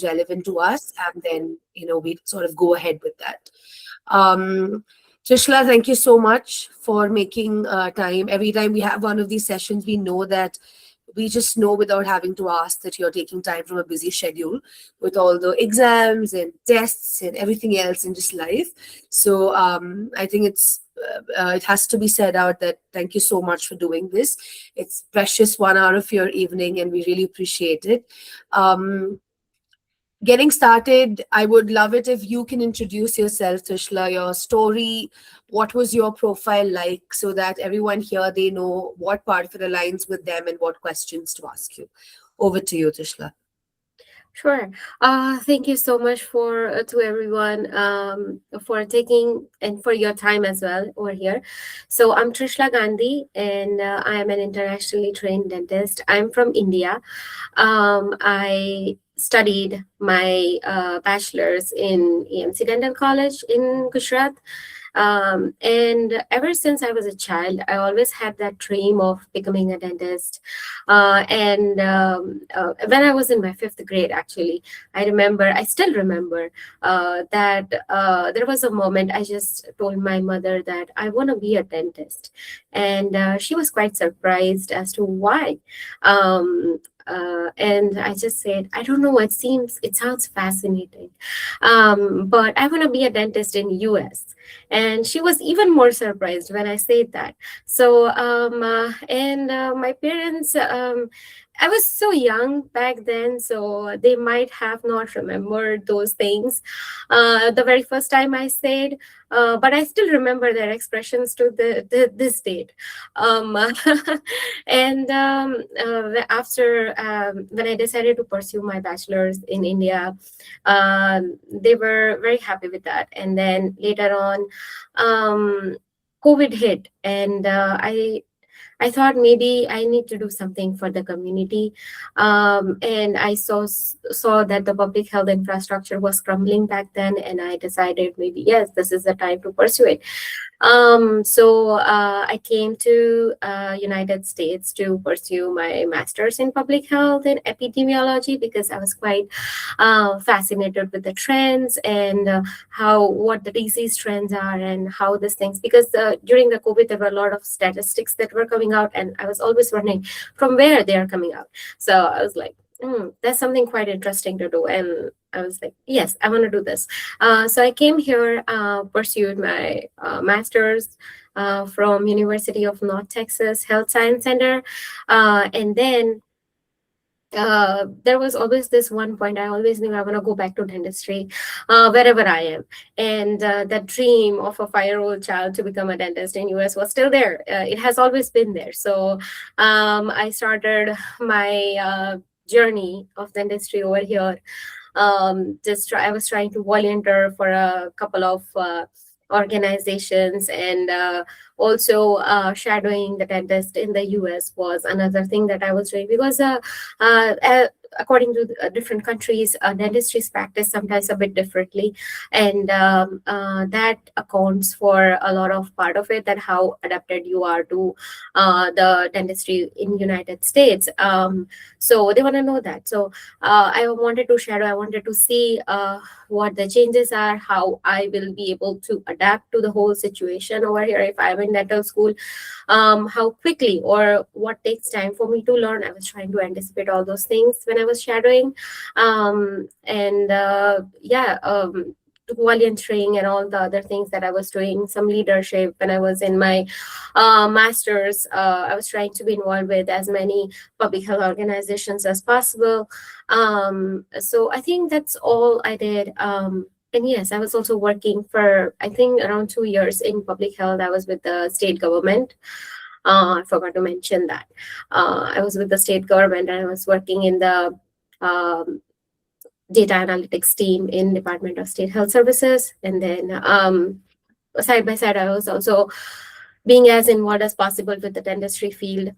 relevant to us, and then we sort of go ahead with that. um Trishla, thank you so much for making time. Every time we have one of these sessions, we just know without having to ask that you're taking time from a busy schedule with all the exams and tests and everything else in just life. So I think it has to be said out that thank you so much for doing this. It's precious 1 hour of your evening, and we really appreciate it. Getting started, I would love it if you can introduce yourself, Trishla, your story. What was your profile like, so that everyone here, they know what part of it aligns with them and what questions to ask you. Over to you, Trishla. Sure. Thank you so much to everyone for taking and for your time as well over here. So I'm Trishla Gandhi, and I am an internationally trained dentist. I'm from India. I studied my bachelor's in EMC Dental College in Gujarat. And ever since I was a child, I always had that dream of becoming a dentist. And when I was in my fifth grade, actually, I still remember that there was a moment I just told my mother that I want to be a dentist. And she was quite surprised as to why. And I just said, I don't know, it sounds fascinating. But I want to be a dentist in US. And she was even more surprised when I said that. So, my parents, I was so young back then, so they might have not remembered those things the very first time I said, but I still remember their expressions to this date. Um, and After when I decided to pursue my bachelor's in India, they were very happy with that. And then later on, COVID hit, and I thought maybe I need to do something for the community, and I saw that the public health infrastructure was crumbling back then, and I decided maybe yes, this is the time to pursue it. I came to United States to pursue my master's in public health and epidemiology because I was quite fascinated with the trends and what the disease trends are and how these things, because during the COVID there were a lot of statistics that were coming out, and I was always wondering from where they are coming out. So I was like, that's something quite interesting to do. And I was like, yes, I want to do this. So I came here, pursued my master's from University of North Texas Health Science Center. And then there was always this one point. I always knew I want to go back to dentistry wherever I am. And that dream of a 5-year-old child to become a dentist in US was still there. It has always been there. So I started my journey of dentistry over here. I was trying to volunteer for a couple of organizations, and also shadowing the dentist in the US was another thing that I was doing, because according to different countries, dentistry is practiced sometimes a bit differently, and that accounts for a lot of part of it, that how adapted you are to the dentistry in United States. So they want to know that. So I wanted to shadow, I wanted to see what the changes are, how I will be able to adapt to the whole situation over here if I'm in dental school, how quickly or what takes time for me to learn. I was trying to anticipate all those things when I was shadowing. Volunteering and all the other things that I was doing, some leadership when I was in my master's. I was trying to be involved with as many public health organizations as possible. So I think that's all I did. And yes, I was also working for, I think, around 2 years in public health. I was with the state government. I forgot to mention that. I was with the state government, and I was working in the data analytics team in Department of State Health Services. And then side by side, I was also being as involved as possible with the dentistry field,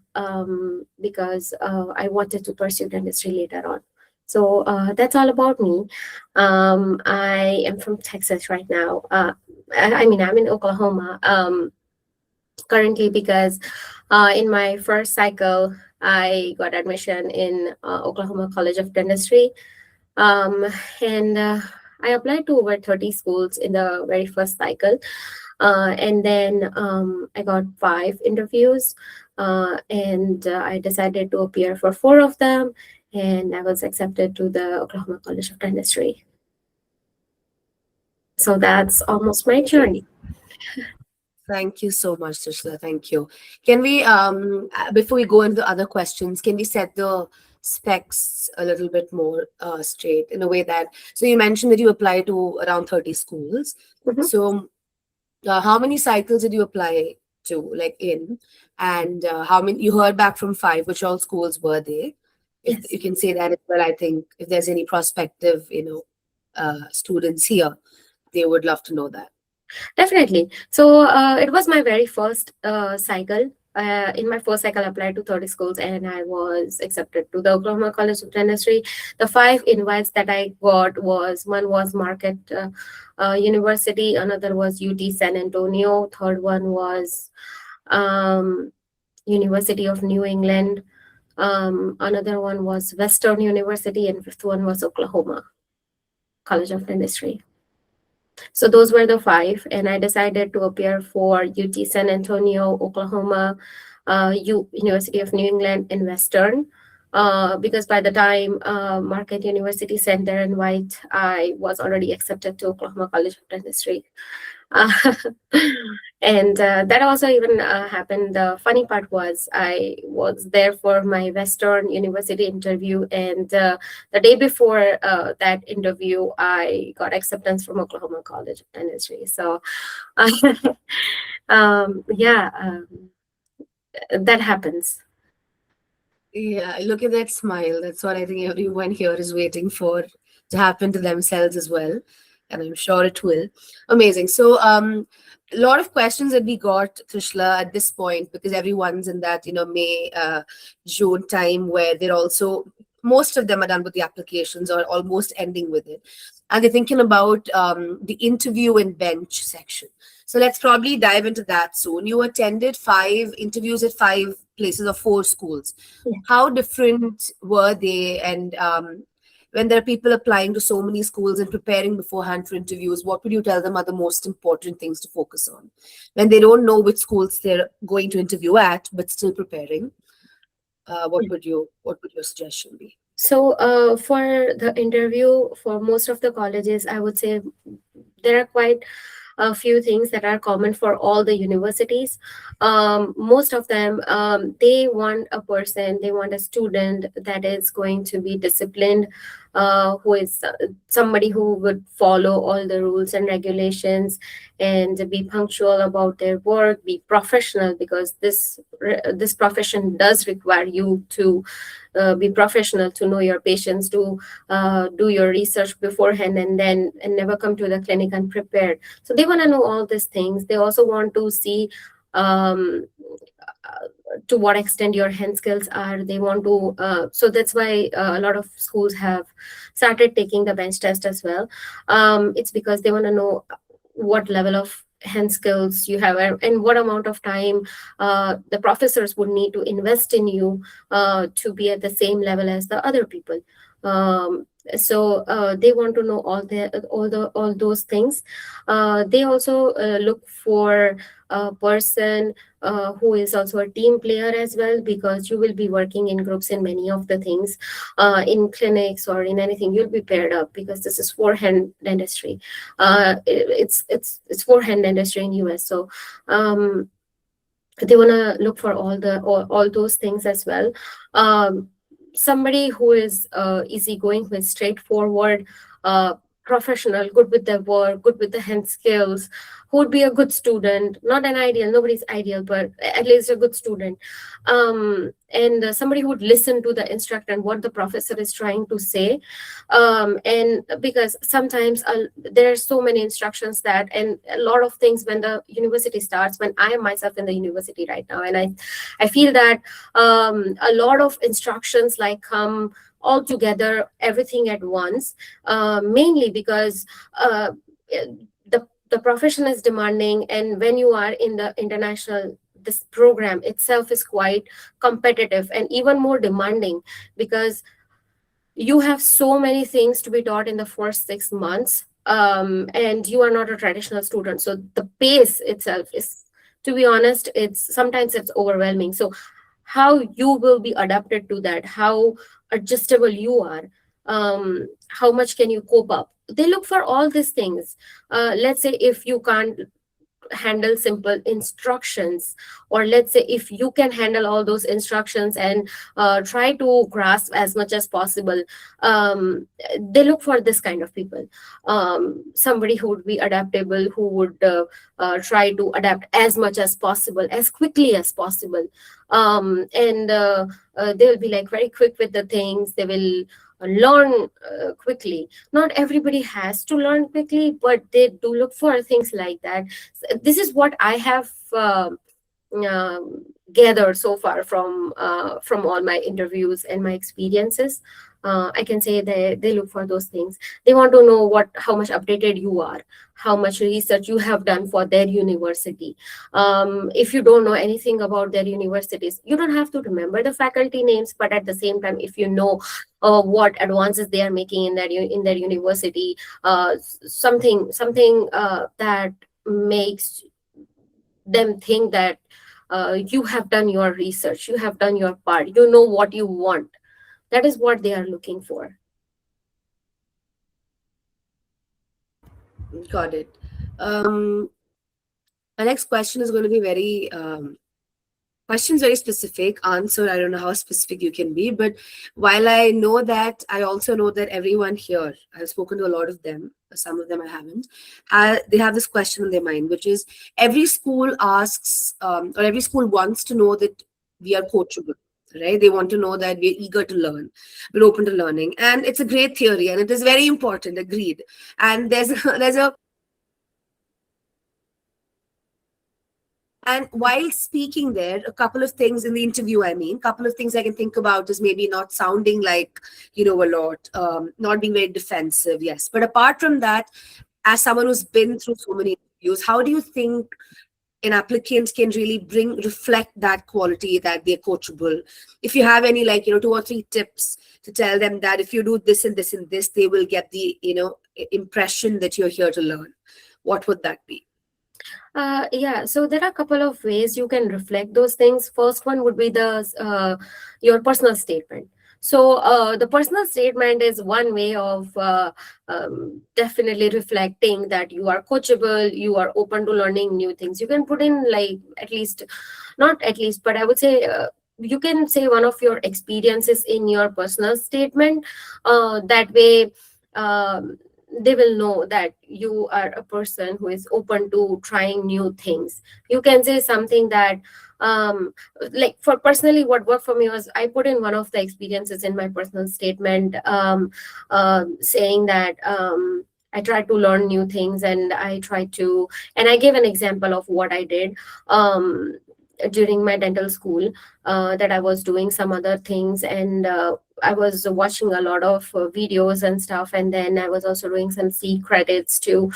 because I wanted to pursue dentistry later on. So that's all about me. I am from Texas right now. I'm in Oklahoma currently, because in my first cycle, I got admission in Oklahoma College of Dentistry. um, and I applied to over 30 schools in the very first cycle. And then I got 5 interviews, and I decided to appear for 4 of them, and I was accepted to the Oklahoma College of Dentistry. So that's almost my journey. Thank you so much, Trishla. Thank you. Can we, before we go into the other questions, can we set the specs a little bit more straight in a way that, so you mentioned that you applied to around 30 schools. Mhm. So how many cycles did you apply to, like in, and how many, you heard back from 5, which all schools were they? If Yes. you can say that as well, I think if there's any prospective, students here, they would love to know that. Definitely. So it was my very first cycle. In my first cycle, I applied to 30 schools and I was accepted to the Oklahoma College of Dentistry. The 5 invites that I got was, one was Marquette University, another was UT San Antonio, third one was um, University of New England, another one was Western University, and fifth one was Oklahoma College of Dentistry. So those were the 5, and I decided to appear for UT San Antonio, Oklahoma, University of New England, and Western. Because by the time Marquette University sent their invite, I was already accepted to Oklahoma College of Dentistry. Uh, and that also even happened. The funny part was I was there for my Western University interview, and the day before that interview, I got acceptance from Oklahoma College of Dentistry. So, yeah, that happens. Yeah, look at that smile. That's what I think everyone here is waiting for to happen to themselves as well. And I'm sure it will. Amazing. So, a lot of questions that we got, Trishla, at this point, because everyone's in that, May, June time where they're also, most of them are done with the applications or almost ending with it. And they're thinking about the interview and bench section. So let's probably dive into that soon. You attended 5 interviews at 5 places or 4 schools. Yeah. How different were they? And when there are people applying to so many schools and preparing beforehand for interviews, what would you tell them are the most important things to focus on when they don't know which schools they're going to interview at, but still preparing? What would your suggestion be? So, for the interview for most of the colleges, I would say there are quite a few things that are common for all the universities. Most of them, they want a person, they want a student that is going to be disciplined, who is somebody who would follow all the rules and regulations and be punctual about their work, be professional, because this profession does require you to be professional, to know your patients, to do your research beforehand, and never come to the clinic unprepared. So they want to know all these things. They also want to see um, to what extent your hand skills are. They want to, so that's why a lot of schools have started taking the bench test as well. It's because they want to know what level of hand skills you have, and what amount of time the professors would need to invest in you to be at the same level as the other people. So they want to know all those things. They also look for a person who is also a team player as well, because you will be working in groups in many of the things, in clinics or in anything. You'll be paired up, because this is forehand dentistry. It's forehand dentistry in US. So they want to look for all those things as well. um, Somebody who is easygoing, who is straightforward, uh, professional, good with their work, good with the hand skills, who would be a good student, not an ideal, nobody's ideal, but at least a good student. And somebody who would listen to the instructor and what the professor is trying to say. And because sometimes there are so many instructions that, and a lot of things when the university starts, when I am myself in the university right now, and I feel that a lot of instructions like come all together, everything at once, mainly because the profession is demanding, and when you are in the international, this program itself is quite competitive and even more demanding, because you have so many things to be taught in the first 6 months, and you are not a traditional student, so the pace itself is, to be honest, it's sometimes it's overwhelming. So how you will be adapted to that, how adjustable you are, how much can you cope up, they look for all these things. Let's say if you can't handle simple instructions, or let's say if you can handle all those instructions and try to grasp as much as possible, um, they look for this kind of people, somebody who would be adaptable, who would try to adapt as much as possible, as quickly as possible, and they will be like very quick with the things, they will learn quickly. Not everybody has to learn quickly, but they do look for things like that. This is what I have um, gathered so far from all my interviews and my experiences. I can say they look for those things. They want to know what how much updated you are, how much research you have done for their university. If you don't know anything about their universities, you don't have to remember the faculty names, but at the same time, if you know what advances they are making in in their university, something that makes them think that you have done your research, you have done your part, you know what you want. That is what they are looking for. Got it. My next question is going to be very questions very specific. Answer, I don't know how specific you can be, but while I know that, I also know that everyone here, I've spoken to a lot of them, some of them I haven't, they have this question in their mind, which is every school asks, or every school wants to know that we are coachable. Right? They want to know that we're eager to learn, we're open to learning, and it's a great theory, and it is very important. Agreed. And there's there's a And while speaking there, a couple of things in the interview, I mean, couple of things I can think about is maybe not sounding like, a lot, not being very defensive, yes. But apart from that, as someone who's been through so many interviews, how do you think an applicant can really reflect that quality that they're coachable? If you have any, like, 2 or 3 tips to tell them that if you do this and this and this, they will get the, impression that you're here to learn, what would that be? Yeah, so there are a couple of ways you can reflect those things. First one would be the your personal statement. So the personal statement is one way of definitely reflecting that you are coachable, you are open to learning new things. You can put in like at least, not at least, but I would say. You can say one of your experiences in your personal statement. That way, um, they will know that you are a person who is open to trying new things. You can say something that like for personally what worked for me was I put in one of the experiences in my personal statement, saying that I try to learn new things, and I gave an example of what I did during my dental school, that I was doing some other things, and I was watching a lot of videos and stuff, and then I was also doing some C credits to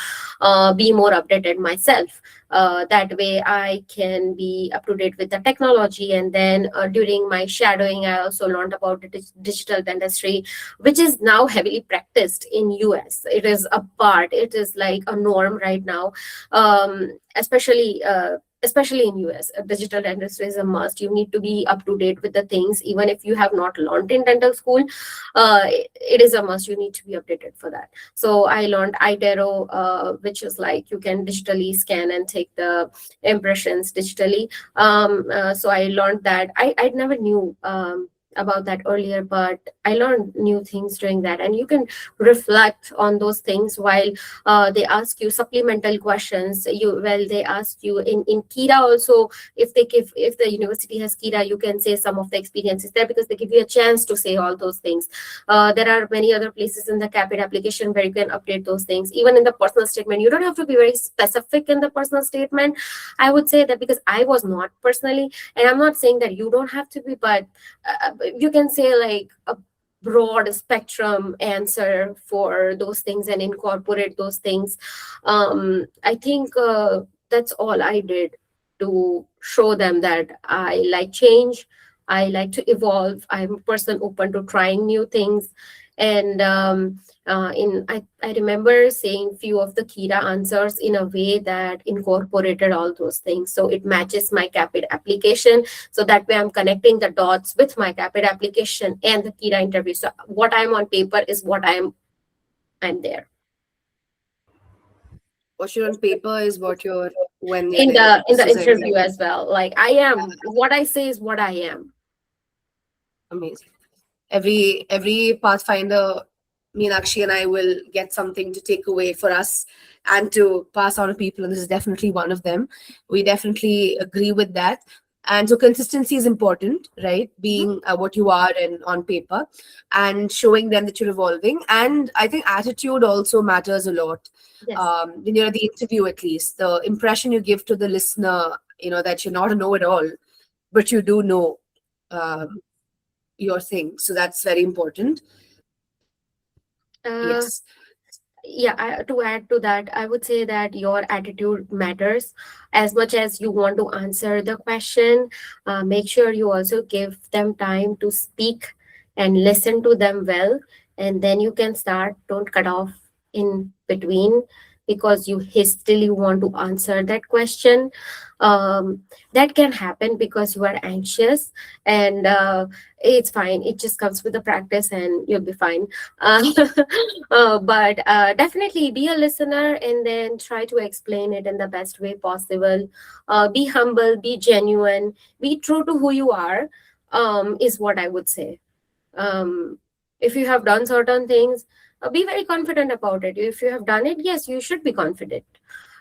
be more updated myself. That way, I can be up to date with the technology. And then during my shadowing, I also learned about the digital dentistry, which is now heavily practiced in US. It is a part. It is like a norm right now, especially. Especially in US, digital dentistry is a must. You need to be up to date with the things, even if you have not learned in dental school. It is a must. You need to be updated for that. So I learned iTero, which is like you can digitally scan and take the impressions digitally. So I learned that. I never knew about that earlier, but I learned new things doing that. And you can reflect on those things while they ask you supplemental questions. They ask you in Kira also, if the university has Kira, you can say some of the experiences there, because they give you a chance to say all those things. There are many other places in the CAAPID application where you can update those things. Even in the personal statement, you don't have to be very specific in the personal statement. I would say that, because I was not personally, and I'm not saying that you don't have to be, but you can say like a broad spectrum answer for those things and incorporate those things. I think that's all I did to show them that I like change, I like to evolve, I'm a person open to trying new things, And I remember saying few of the Kira answers in a way that incorporated all those things, so it matches my CAPID application. So that way I'm connecting the dots with my CAPID application and the Kira interview. So what I'm on paper is what I'm there. What you're on paper is what you're when you're In there. the So it's interview as well, like I am what I say is what I am. amazing. Every Pathfinder, Meenakshi and I will get something to take away for us and to pass on to people, and this is definitely one of them. We definitely agree with that. And so consistency is important, right? Being what you are and on paper, and showing them that you're evolving. And I think attitude also matters a lot. Yes. When you're at the interview, at least the impression you give to the listener, that you're not a know-it-all, but you do know. Um, your thing. So that's very important. uh, Yes, yeah, to add to that, I would say that your attitude matters as much as you want to answer the question. Make sure you also give them time to speak and listen to them well, and then you can start. Don't cut off in between because you hastily want to answer that question. That can happen because you are anxious, and it's fine. It just comes with the practice, and you'll be fine. uh, but definitely be a listener and then try to explain it in the best way possible. Be humble, be genuine, be true to who you are, is what I would say. um, if you have done certain things, be very confident about it. If you have done it, yes, you should be confident.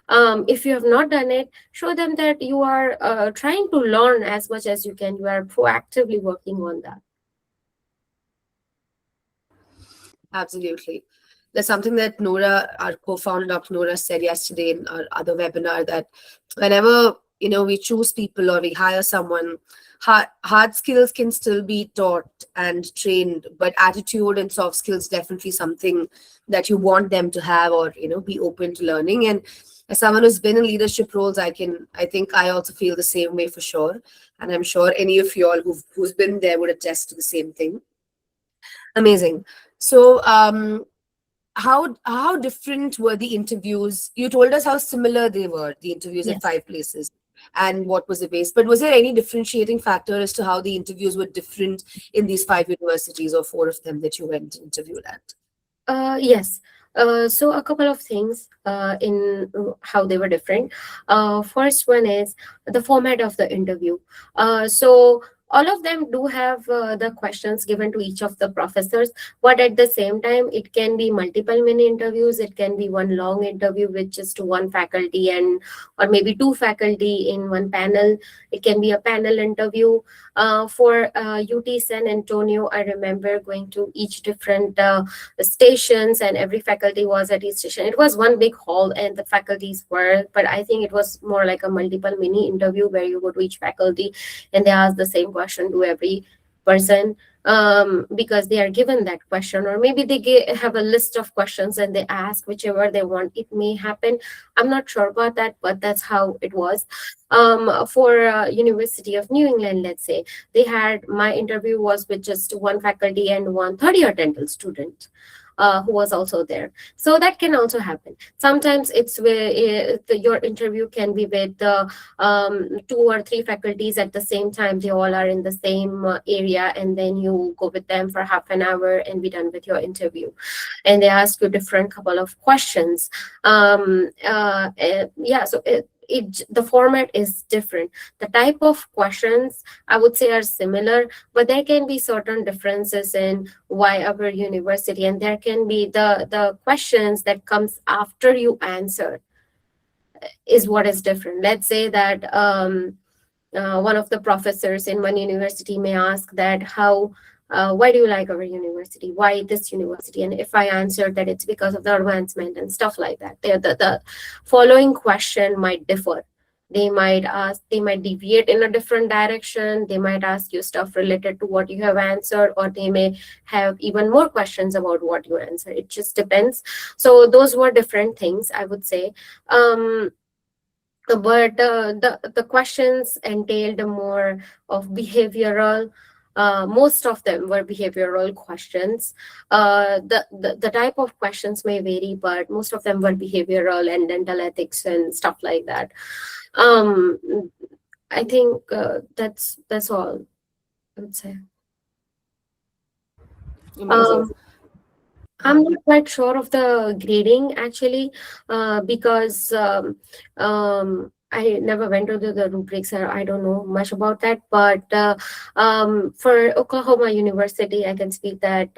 If you have not done it, show them that you are trying to learn as much as you can. You are proactively working on that. absolutely. There's something that Nourah, our co-founder, Dr. Nourah, said yesterday in our other webinar, that whenever we choose people or we hire someone, hard skills can still be taught and trained, but attitude and soft skills definitely something that you want them to have, or be open to learning. And as someone who's been in leadership roles, I think I also feel the same way for sure, and I'm sure any of you all who's been there would attest to the same thing. Amazing. So, how different were the interviews? You told us how similar they were, the interviews at Yes. five places, and what was the base. But was there any differentiating factor as to how the interviews were different in these five universities or four of them that you went and interviewed at? Yes. So a couple of things in how they were different. First one is the format of the interview. So all of them do have the questions given to each of the professors, but at the same time, it can be multiple mini interviews. It can be one long interview with just one faculty and or maybe two faculty in one panel. It can be a panel interview. For UT San Antonio, I remember going to each different stations, and every faculty was at each station. It was one big hall and the faculties were, but I think it was more like a multiple mini interview where you go to each faculty and they ask the same question to every person, because they are given that question, or maybe they have a list of questions and they ask whichever they want. It may happen, I'm not sure about that, but that's how it was. For University of New England, let's say, they had, my interview was with just one faculty and one third-year dental student who was also there. So that can also happen. Sometimes it's where your interview can be with two or three faculties at the same time. They all are in the same area, and then you go with them for half an hour and be done with your interview. And they ask you different couple of questions. Yeah, so the format is different. The type of questions I would say are similar, but there can be certain differences in why our university, and there can be the questions that comes after you answer is what is different. Let's say that one of the professors in one university may ask that how why do you like our university, why this university, and if I answer that it's because of the advancement and stuff like that, the following question might differ. They might deviate in a different direction. They might ask you stuff related to what you have answered, or they may have even more questions about what you answer. It just depends. So those were different things, I would say. um but the questions entailed more of behavioral, Most of them were behavioral questions. The type of questions may vary, but most of them were behavioral and dental ethics and stuff like that. Um, I think that's all I would say. Amazing. Um, I'm Huh. not quite sure of the grading actually, because I never went to the rubrics, or I don't know much about that. But for Oklahoma University, I can speak that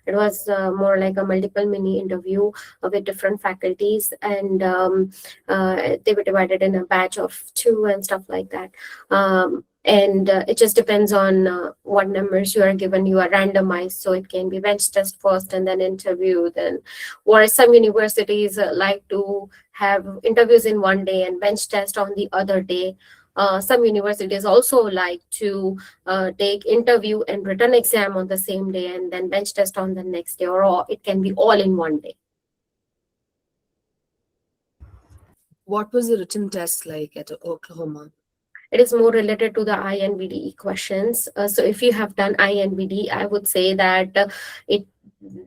it was more like a multiple mini interview with different faculties, and they were divided in a batch of two and stuff like that. And it just depends on what numbers you are given. You are randomized, so it can be bench test first and then interview, then, or some universities like to have interviews in one day and bench test on the other day. Some universities also like to take interview and written exam on the same day and then bench test on the next day, or it can be all in one day. What was the written test like at Oklahoma? It is more related to the INVDE questions. So if you have done INVD, I would say that it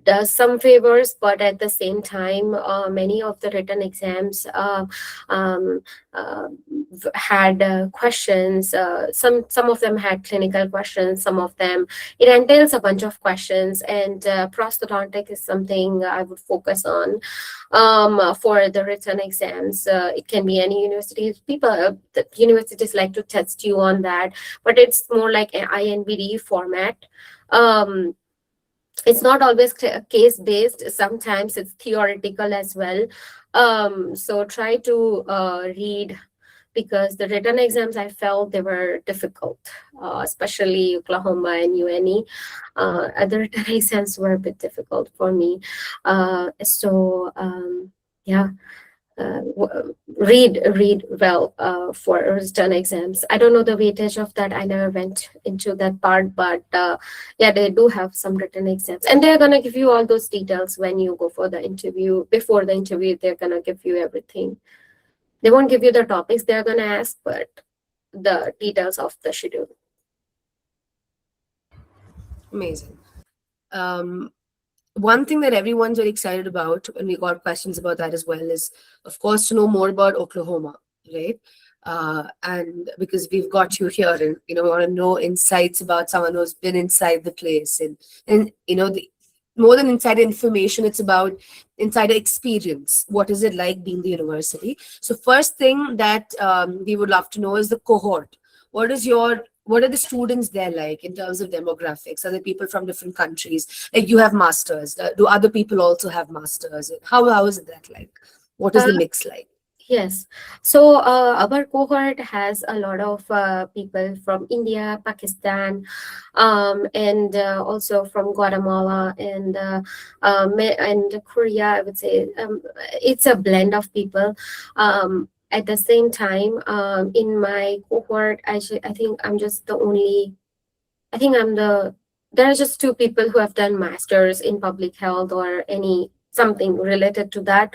does some favors, but at the same time, many of the written exams um, uh, had questions. Some of them had clinical questions. Some of them it entails a bunch of questions, and prosthodontic is something I would focus on for the written exams. It can be any university. The universities like to test you on that, but it's more like an INVD format. Um, it's not always case based. Sometimes it's theoretical as well. So try to read, because the written exams I felt they were difficult, especially Oklahoma and UNE. Other written exams were a bit difficult for me. Yeah, read well for written exams. I don't know the weightage of that. I never went into that part, but yeah, they do have some written exams, and they're gonna give you all those details when you go for the interview. Before the interview, they're gonna give you everything. They won't give you the topics they're gonna ask, but the details of the schedule. Amazing. Um, One thing that everyone's very excited about, and we got questions about that as well, is of course to know more about Oklahoma, right? And because we've got you here, and we want to know insights about someone who's been inside the place, and the more than insider information, it's about insider experience. What is it like being the university? So first thing that we would love to know is the cohort. What are the students there like in terms of demographics? Are there people from different countries? Like you have masters. Do other people also have masters? How is that like? What is Uh, the mix like? Yes. So our cohort has a lot of people from India, Pakistan, and also from Guatemala and Korea. I would say it's a blend of people. At the same time, in my cohort, I think I'm just the only. I think I'm the. There are just two people who have done masters in public health or any something related to that,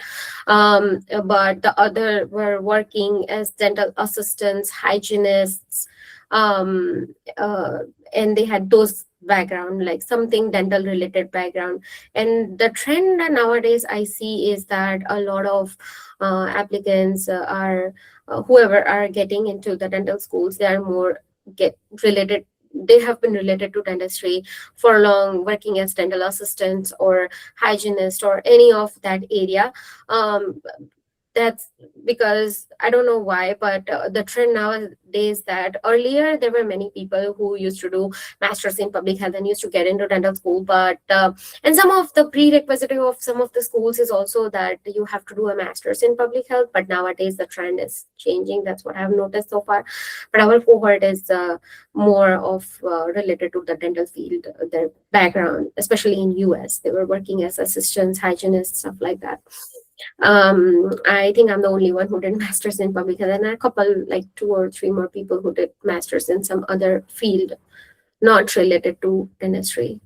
but the other were working as dental assistants, hygienists, um, uh, and they had those background, like something dental related background. And the trend nowadays I see is that a lot of applicants are whoever are getting into the dental schools, they are more get related, they have been related to dentistry for long, working as dental assistants or hygienist or any of that area. um, that's because I don't know why, but the trend nowadays that earlier there were many people who used to do masters in public health and used to get into dental school, but and some of the prerequisite of some of the schools is also that you have to do a masters in public health, but nowadays the trend is changing. That's what I've noticed so far. But our cohort is more of related to the dental field, their background, especially in US. They were working as assistants, hygienists, stuff like that. I think I'm the only one who did masters in public health, and a couple, like two or three more people who did masters in some other field not related to dentistry.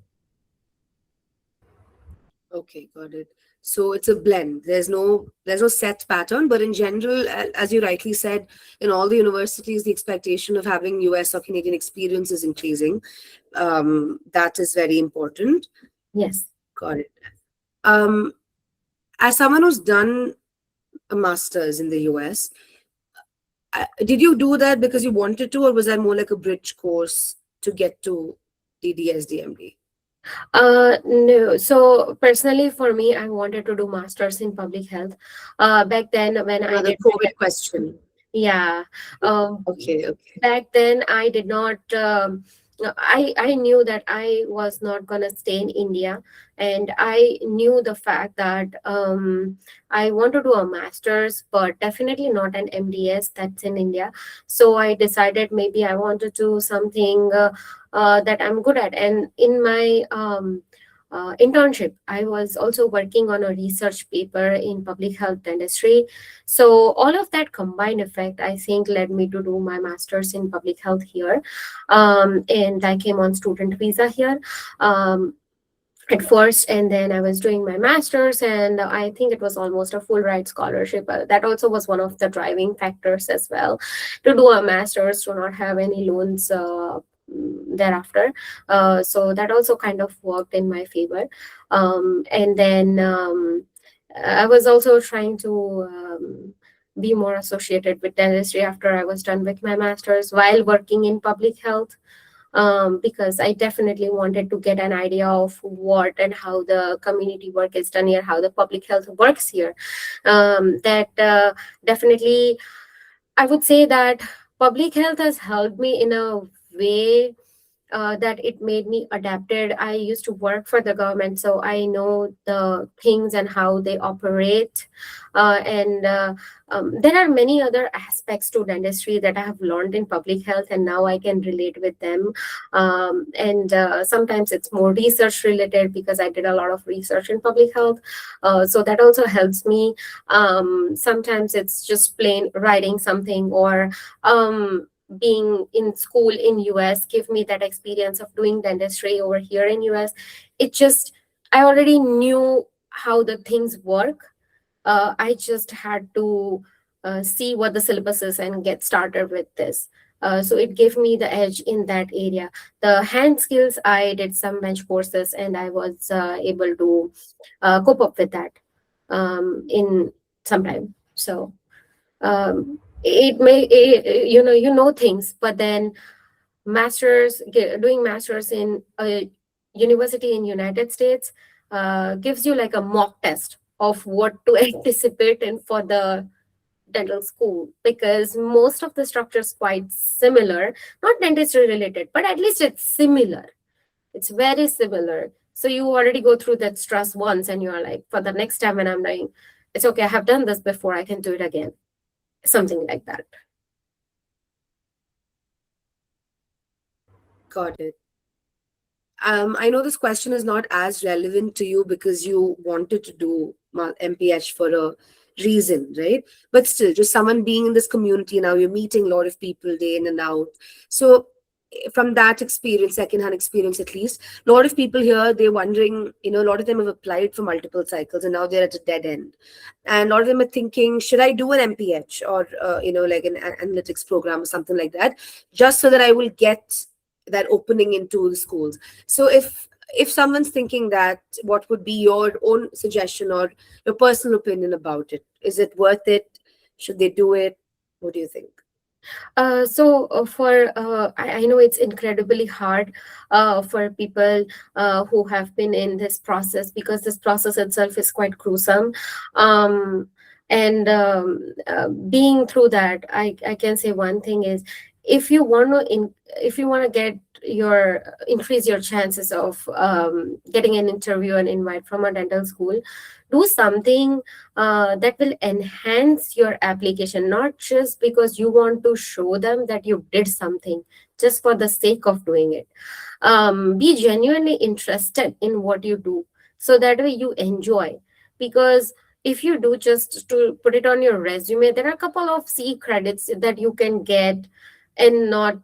Okay, got it. So it's a blend. There's no set pattern, but in general, as you rightly said, in all the universities, the expectation of having US or Canadian experience is increasing. That is very important. Yes. Got it. Um, as someone who's done a master's in the US, did you do that because you wanted to, or was that more like a bridge course to get to the DSDMD? No. So personally, for me, I wanted to do masters in public health. Back then, when I Another did my COVID question. yeah, um, Okay, okay. back then I did not. I knew that I was not gonna stay in India, and I knew the fact that I want to do a master's, but definitely not an MDS. That's in India. So I decided maybe I want to do something that I'm good at, and in my internship, I was also working on a research paper in public health dentistry. So all of that combined effect, I think, led me to do my master's in public health here, and I came on student visa here. Um, at first, and then I was doing my master's, and I think it was almost a full ride scholarship. That also was one of the driving factors as well, to do a master's, to not have any loans thereafter. So that also kind of worked in my favor. And then I was also trying to be more associated with dentistry after I was done with my master's while working in public health, because I definitely wanted to get an idea of what and how the community work is done here, how the public health works here. That definitely, I would say that public health has helped me in a way that it made me adapted. I used to work for the government, so I know the things and how they operate. And there are many other aspects to dentistry that I have learned in public health, and now I can relate with them. And sometimes it's more research related because I did a lot of research in public health. So that also helps me. Sometimes it's just plain writing something, or being in school in US give me that experience of doing dentistry over here in US. It just, I already knew how the things work. I just had to see what the syllabus is and get started with this. So it gave me the edge in that area. The hand skills, I did some bench courses, and I was able to cope up with that in some time. So it may you know things, but then doing masters in a university in United States gives you like a mock test of what to anticipate in for the dental school, because most of the structure is quite similar, not dentistry related, but at least it's similar. It's very similar. So you already go through that stress once, and you're like, for the next time when I'm doing, it's okay, I have done this before, I can do it again, something like that. Got it. I know this question is not as relevant to you because you wanted to do MPH for a reason, right? But still, just someone being in this community now, you're meeting a lot of people day in and out. So, from that experience, secondhand experience at least, a lot of people here, they're wondering, a lot of them have applied for multiple cycles and now they're at a dead end. And a lot of them are thinking, should I do an MPH or, like an analytics program or something like that, just so that I will get that opening into the schools. So if someone's thinking that, what would be your own suggestion or your personal opinion about it? Is it worth it? Should they do it? What do you think? I know it's incredibly hard for people who have been in this process, because this process itself is quite gruesome. And being through that, I can say one thing is, if you want if you want to get your increase your chances of getting an interview and invite from a dental school, do something that will enhance your application, not just because you want to show them that you did something just for the sake of doing it. Be genuinely interested in what you do, so that way you enjoy. Because if you do just to put it on your resume, there are a couple of C credits that you can get and not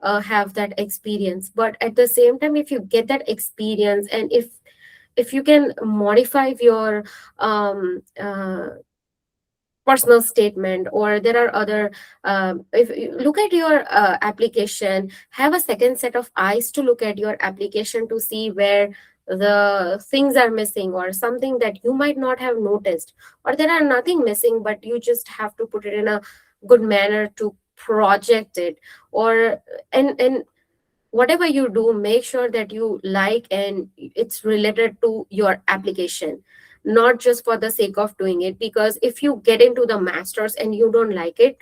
have that experience. But at the same time, if you get that experience, and if if you can modify your um, uh, personal statement, or there are other, if you look at your application, have a second set of eyes to look at your application to see where the things are missing, or something that you might not have noticed, or there are nothing missing but you just have to put it in a good manner to project it. Or and whatever you do, make sure that you like and it's related to your application, not just for the sake of doing it. Because if you get into the masters and you don't like it,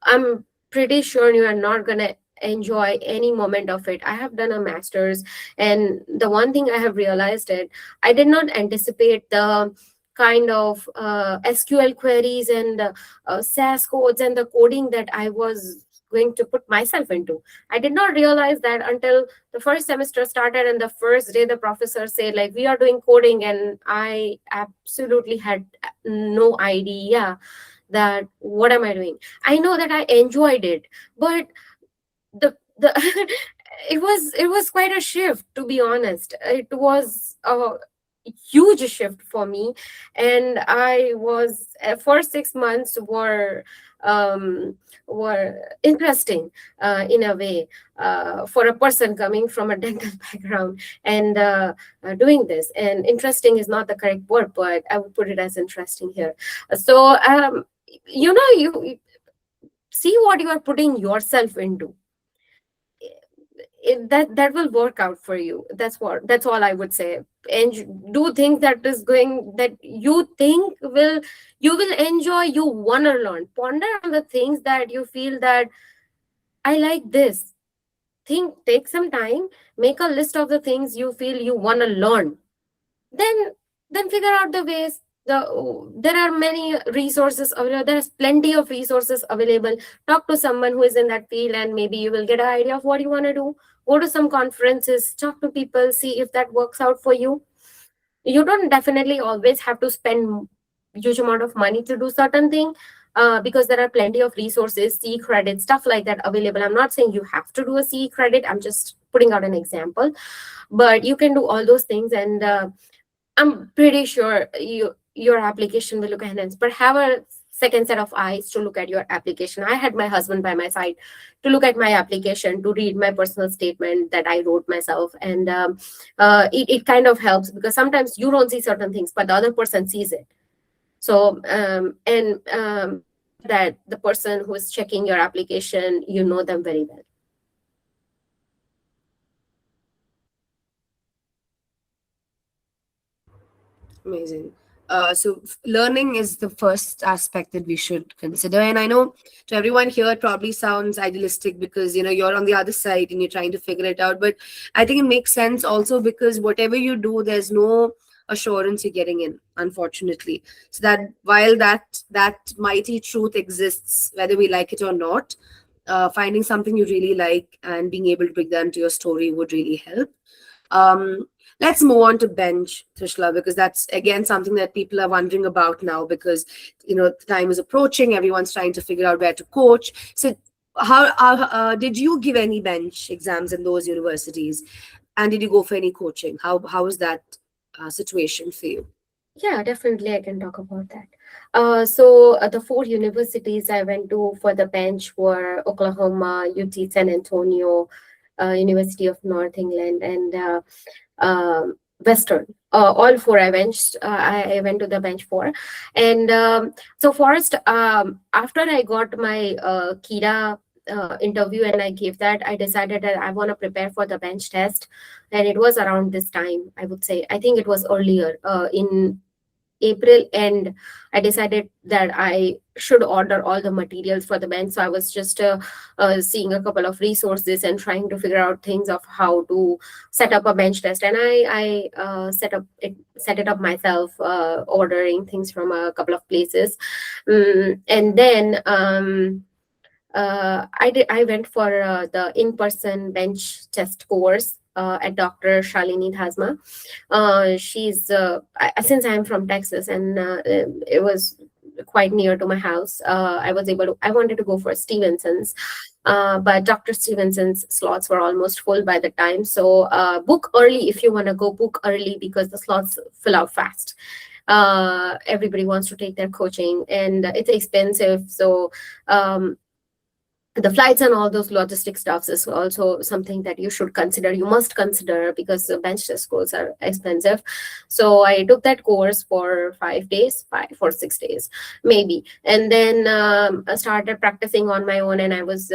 I'm pretty sure you are not going to enjoy any moment of it. I have done a masters, and the one thing I have realized it, I did not anticipate the kind of SQL queries and SAS codes and the coding that I was going to put myself into. I did not realize that until the first semester started, and the first day the professor said like we are doing coding, and I absolutely had no idea that what am I doing. I know that I enjoyed it, but the it was quite a shift, to be honest. It was a huge shift for me, and I was first 6 months were interesting in a way, for a person coming from a dental background and doing this. And interesting is not the correct word, but I would put it as interesting here. So you see what you are putting yourself into. That will work out for you. That's all I would say. And do things that you think you will enjoy, you want to learn. Ponder on the things that you feel that I like this. Take some time, make a list of the things you feel you want to learn. Then figure out the ways. There are many resources available. There's plenty of resources available. Talk to someone who is in that field, and maybe you will get an idea of what you want to do. Go to some conferences, talk to people, see if that works out for you. You don't definitely always have to spend huge amount of money to do certain thing, because there are plenty of resources, C credit, stuff like that available. I'm not saying you have to do a C credit, I'm just putting out an example. But you can do all those things, and I'm pretty sure your application will look enhanced. But have a second set of eyes to look at your application. I had my husband by my side to look at my application, to read my personal statement that I wrote myself. And it kind of helps, because sometimes you don't see certain things, but the other person sees it. So make sure that the person who is checking your application, you know them very well. Amazing. Learning is the first aspect that we should consider. And I know to everyone here, it probably sounds idealistic because, you're on the other side and you're trying to figure it out. But I think it makes sense also because whatever you do, there's no assurance you're getting in, unfortunately. So that while that mighty truth exists, whether we like it or not, finding something you really like and being able to bring that into your story would really help. Um, let's move on to bench, Trishla, because that's again something that people are wondering about now because the time is approaching. Everyone's trying to figure out where to coach. So, how did you give any bench exams in those universities, and did you go for any coaching? How was that situation for you? Yeah, definitely, I can talk about that. So the four universities I went to for the bench were Oklahoma, UT San Antonio, University of North England, and Western. All four I went to the bench for. And so first, after I got my KIDA interview and I gave that, I decided that I want to prepare for the bench test. And it was around this time, I would say. I think it was earlier in April, and I decided that I should order all the materials for the bench. So I was just seeing a couple of resources and trying to figure out things of how to set up a bench test. And I set it up myself, ordering things from a couple of places. And then I went for the in-person bench test course at Dr. Shalini Dhasma. She's since I'm from Texas, and it was quite near to my house. I wanted to go for Stevenson's. But Dr. Stevenson's slots were almost full by the time. So book early if you want to go, book early because the slots fill out fast. Everybody wants to take their coaching and it's expensive. So the flights and all those logistic stuffs is also something that you should consider, you must consider, because the bench test scores are expensive. So I took that course for 5 days, 5 or 6 days maybe, and then I started practicing on my own, and I was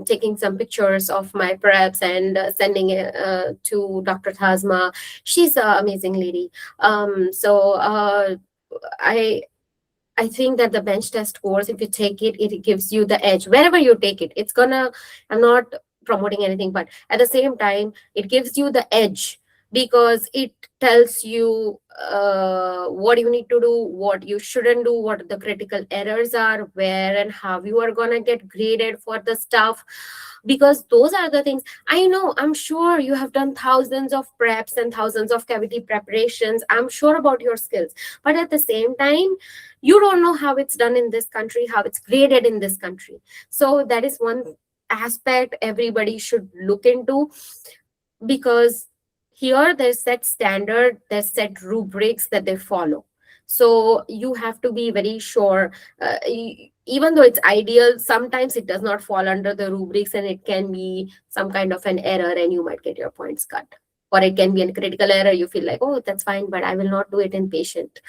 taking some pictures of my preps and sending it to Dr. Thasma. She's an amazing lady. I I think that the bench test course, if you take it, it gives you the edge. Wherever you take it, it's gonna, I'm not promoting anything, but at the same time, it gives you the edge because it tells you what you need to do, what you shouldn't do, what the critical errors are, where and how you are gonna get graded for the stuff. Because those are the things I know. I'm sure you have done thousands of preps and thousands of cavity preparations. I'm sure about your skills. But at the same time, you don't know how it's done in this country, how it's graded in this country. So that is one aspect everybody should look into, because here there's set standard, there's set rubrics that they follow. So you have to be very sure. Even though it's ideal, sometimes it does not fall under the rubrics and it can be some kind of an error and you might get your points cut. Or it can be a critical error. You feel like, oh, that's fine, but I will not do it in patient.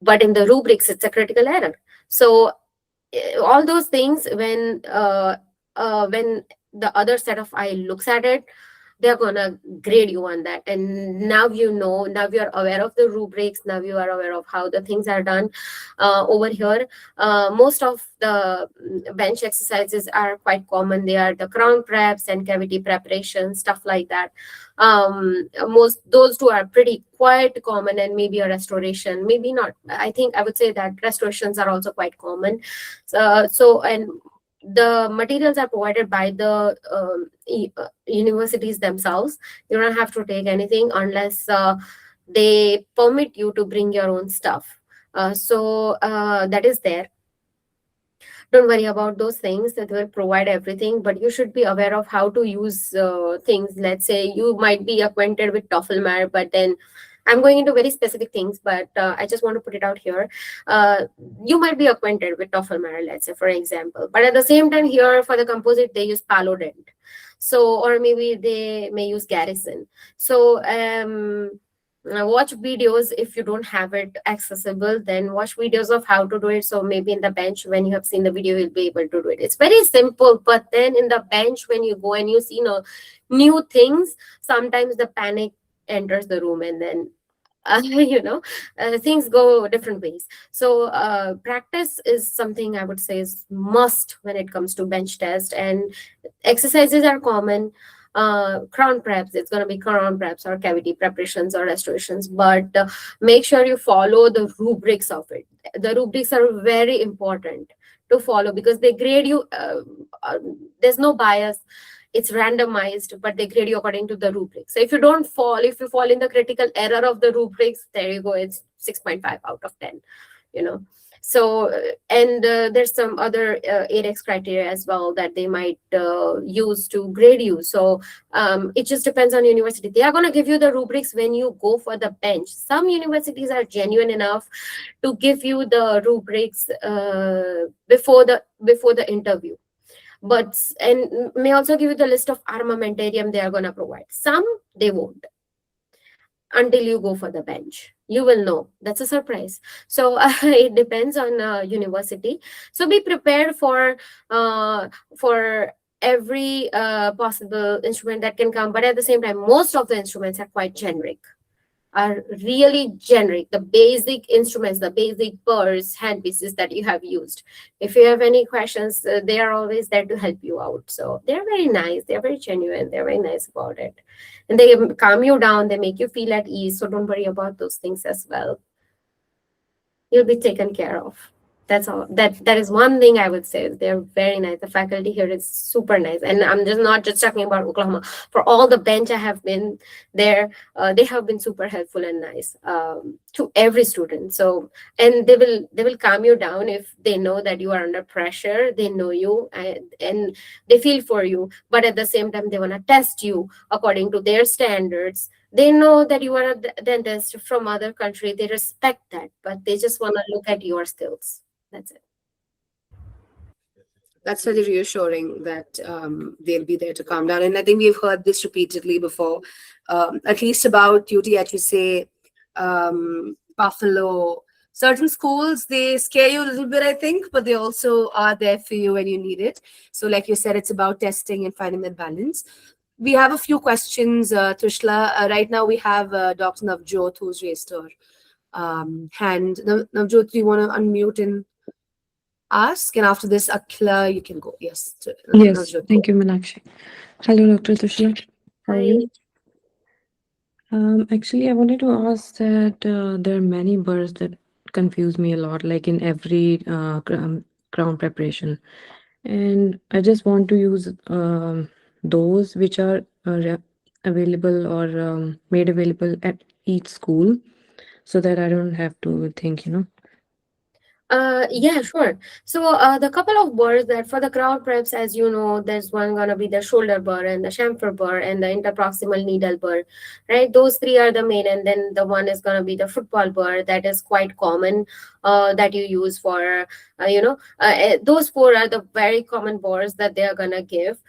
But in the rubrics, it's a critical error. So all those things, when the other set of eye looks at it, they're gonna grade you on that. And now you know, now you're aware of the rubrics, now you are aware of how the things are done over here. Most of the bench exercises are quite common. They are the crown preps and cavity preparation, stuff like that. Most those two are pretty quite common, and maybe a restoration, maybe not. I think I would say that restorations are also quite common. And the materials are provided by the universities themselves. You don't have to take anything unless they permit you to bring your own stuff. That is there. Don't worry about those things, that will provide everything, but you should be aware of how to use things. Let's say you might be acquainted with Toffelmar, but then I'm going into very specific things, but I just want to put it out here. You might be acquainted with Toffelmar, let's say, for example, but at the same time here for the composite, they use Palodent. So, or maybe they may use Garrison. So, watch videos. If you don't have it accessible, then watch videos of how to do it. So maybe in the bench, when you have seen the video, you'll be able to do it. It's very simple, but then in the bench, when you go and you see new things, sometimes the panic enters the room, and then things go different ways. So practice is something I would say is must when it comes to bench test. And exercises are common. Crown preps, it's going to be crown preps or cavity preparations or restorations, but make sure you follow the rubrics of it. The rubrics are very important to follow because they grade you. There's no bias, it's randomized, but they grade you according to the rubric. So if you fall in the critical error of the rubrics, there you go, it's 6.5 out of 10, So, and there's some other ADEX criteria as well that they might use to grade you. So it just depends on university. They are going to give you the rubrics when you go for the bench. Some universities are genuine enough to give you the rubrics before the interview, and may also give you the list of armamentarium they are going to provide. Some they won't. Until you go for the bench, you will know. That's a surprise. So it depends on university. So be prepared for every possible instrument that can come. But at the same time, most of the instruments are quite generic. Are really generic, the basic instruments, the basic burrs, handpieces that you have used. If you have any questions, they are always there to help you out. So they're very nice, they're very genuine, they're very nice about it. And they calm you down, they make you feel at ease. So don't worry about those things as well. You'll be taken care of. That's all. That is one thing I would say. They're very nice. The faculty here is super nice, and I'm just not just talking about Oklahoma. For all the bench I have been there, they have been super helpful and nice to every student. So, and they will calm you down if they know that you are under pressure. They know you, and they feel for you. But at the same time, they wanna test you according to their standards. They know that you are a dentist from other country. They respect that, but they just want to look at your skills. That's it. That's really reassuring that they'll be there to calm down. And I think we've heard this repeatedly before, at least about UTHSA, Buffalo. Certain schools, they scare you a little bit, I think, but they also are there for you when you need it. So, like you said, it's about testing and finding that balance. We have a few questions, Trishla. Right now, we have Dr. Navjot, who's raised her hand. Navjot, do you want to unmute and ask? And after this, Akhila, you can go. Yes. Yes, Navjot, thank go. you, Meenakshi. Hello, Dr. Trishla. How are Hi. you? Actually, I wanted to ask that there are many birds that confuse me a lot, like in every crown preparation. And I just want to use those which are available or made available at each school so that I don't have to think. Yeah, sure. So, the couple of burrs that for the crowd preps, as you know, there's one gonna be the shoulder burr and the chamfer burr and the interproximal needle burr, right? Those three are the main, and then the one is gonna be the football burr that is quite common, that you use for, those four are the very common burrs that they are gonna give.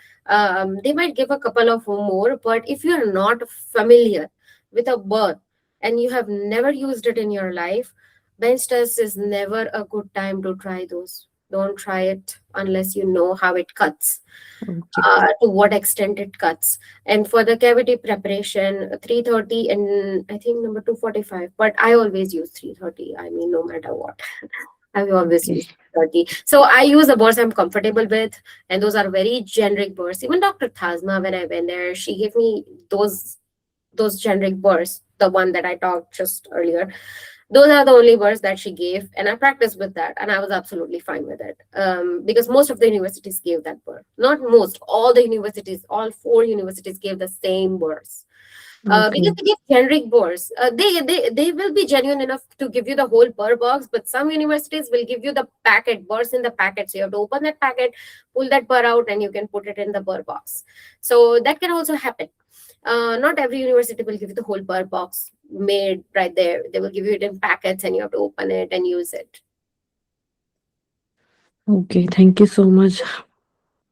They might give a couple of more, but if you're not familiar with a burr and you have never used it in your life, bench test is never a good time to try those. Don't try it unless you know how it cuts, Okay. to what extent it cuts. And for the cavity preparation, 330 and I think number 245, but I always use 330. I mean, no matter what. I will always Okay. use 30. So I use the burrs I'm comfortable with, and those are very generic burrs. Even Dr. Thasma, when I went there, she gave me those generic burrs, the one that I talked just earlier. Those are the only words that she gave, and I practiced with that, and I was absolutely fine with it, because most of the universities gave that word. Not most, all the universities, all four universities gave the same words. Because Okay. they give generic words. They will be genuine enough to give you the whole burr box, but some universities will give you the packet, burrs in the packet. So you have to open that packet, pull that burr out, and you can put it in the burr box. So that can also happen. Not every university will give you the whole burr box made right there. They will give you it in packets, and you have to open it and use it. Okay. Thank you so much. Of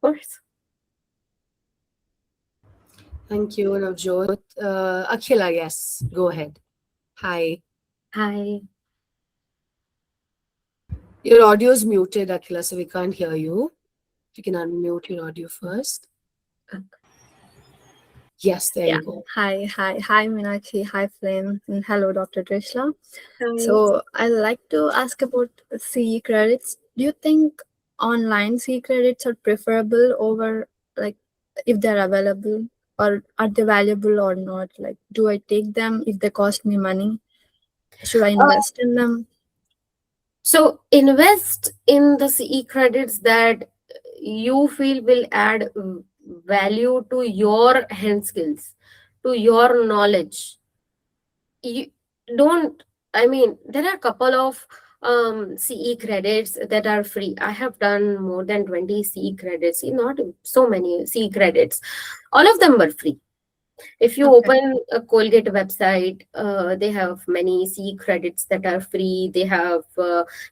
course. Thank you, Navjot. Akhila, yes, go ahead. Hi. Hi. Your audio is muted, Akhila, so we can't hear you. You can unmute your audio first. Yes, there Yeah. you go. Hi, Meenakshi. Hi, Flame. And hello, Dr. Trishla. Hi. So, I'd like to ask about CE credits. Do you think online CE credits are preferable over, like, if they're available, or are they valuable or not? Like, do I take them if they cost me money? Should I invest in them? So invest in the CE credits that you feel will add value to your hand skills, to your knowledge. You don't, I mean, there are a couple of CE credits that are free. I have done more than 20 CE credits, not so many CE credits. All of them were free. If you Okay. open a Colgate website, they have many CE credits that are free. They have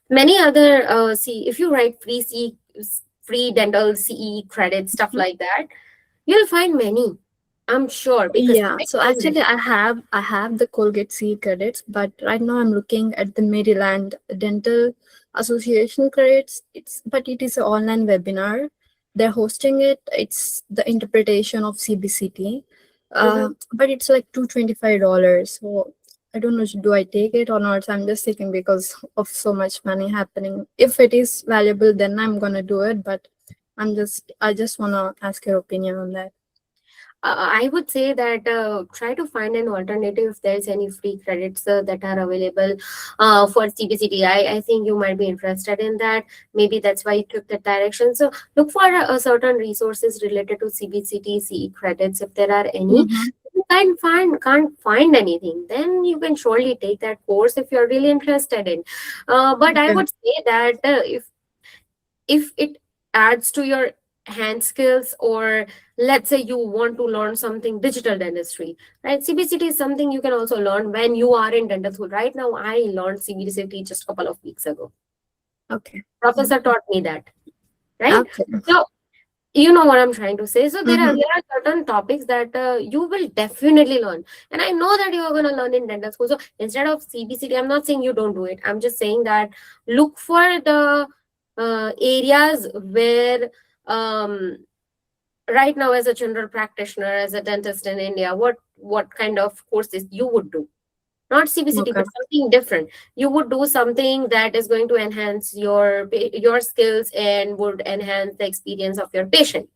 many other if you write free dental CE credits, stuff like that, you'll find many. I'm sure because Yeah, I so found actually many. I have the Colgate C credits, but right now I'm looking at the Maryland Dental Association credits. It is an online webinar. They're hosting it. It's the interpretation of CBCT. Mhm. But it's like $225. So I don't know, do I take it or not? So I'm just taking because of so much money happening. If it is valuable, then I'm gonna do it. But I just wanna ask your opinion on that. I would say that try to find an alternative if there's any free credits that are available for CBCT. I think you might be interested in that. Maybe that's why you took that direction. So look for certain resources related to CBCT, CE credits if there are any. Mm-hmm. You can't find anything, then you can surely take that course if you're really interested in. But I Okay. would say that if it adds to your hand skills, or let's say you want to learn something digital dentistry, right? CBCT is something you can also learn when you are in dental school. Right now I learned CBCT just a couple of weeks ago. Okay. Professor taught me that, right? Okay. So you know what I'm trying to say. So there are Mm-hmm. there are certain topics that you will definitely learn, and I know that you are going to learn in dental school. So instead of CBCT, I'm not saying you don't do it. I'm just saying that look for the areas where um, right now, as a general practitioner, as a dentist in India, what kind of courses you would do, not CBCT, Okay. but something different. You would do something that is going to enhance your skills and would enhance the experience of your patient.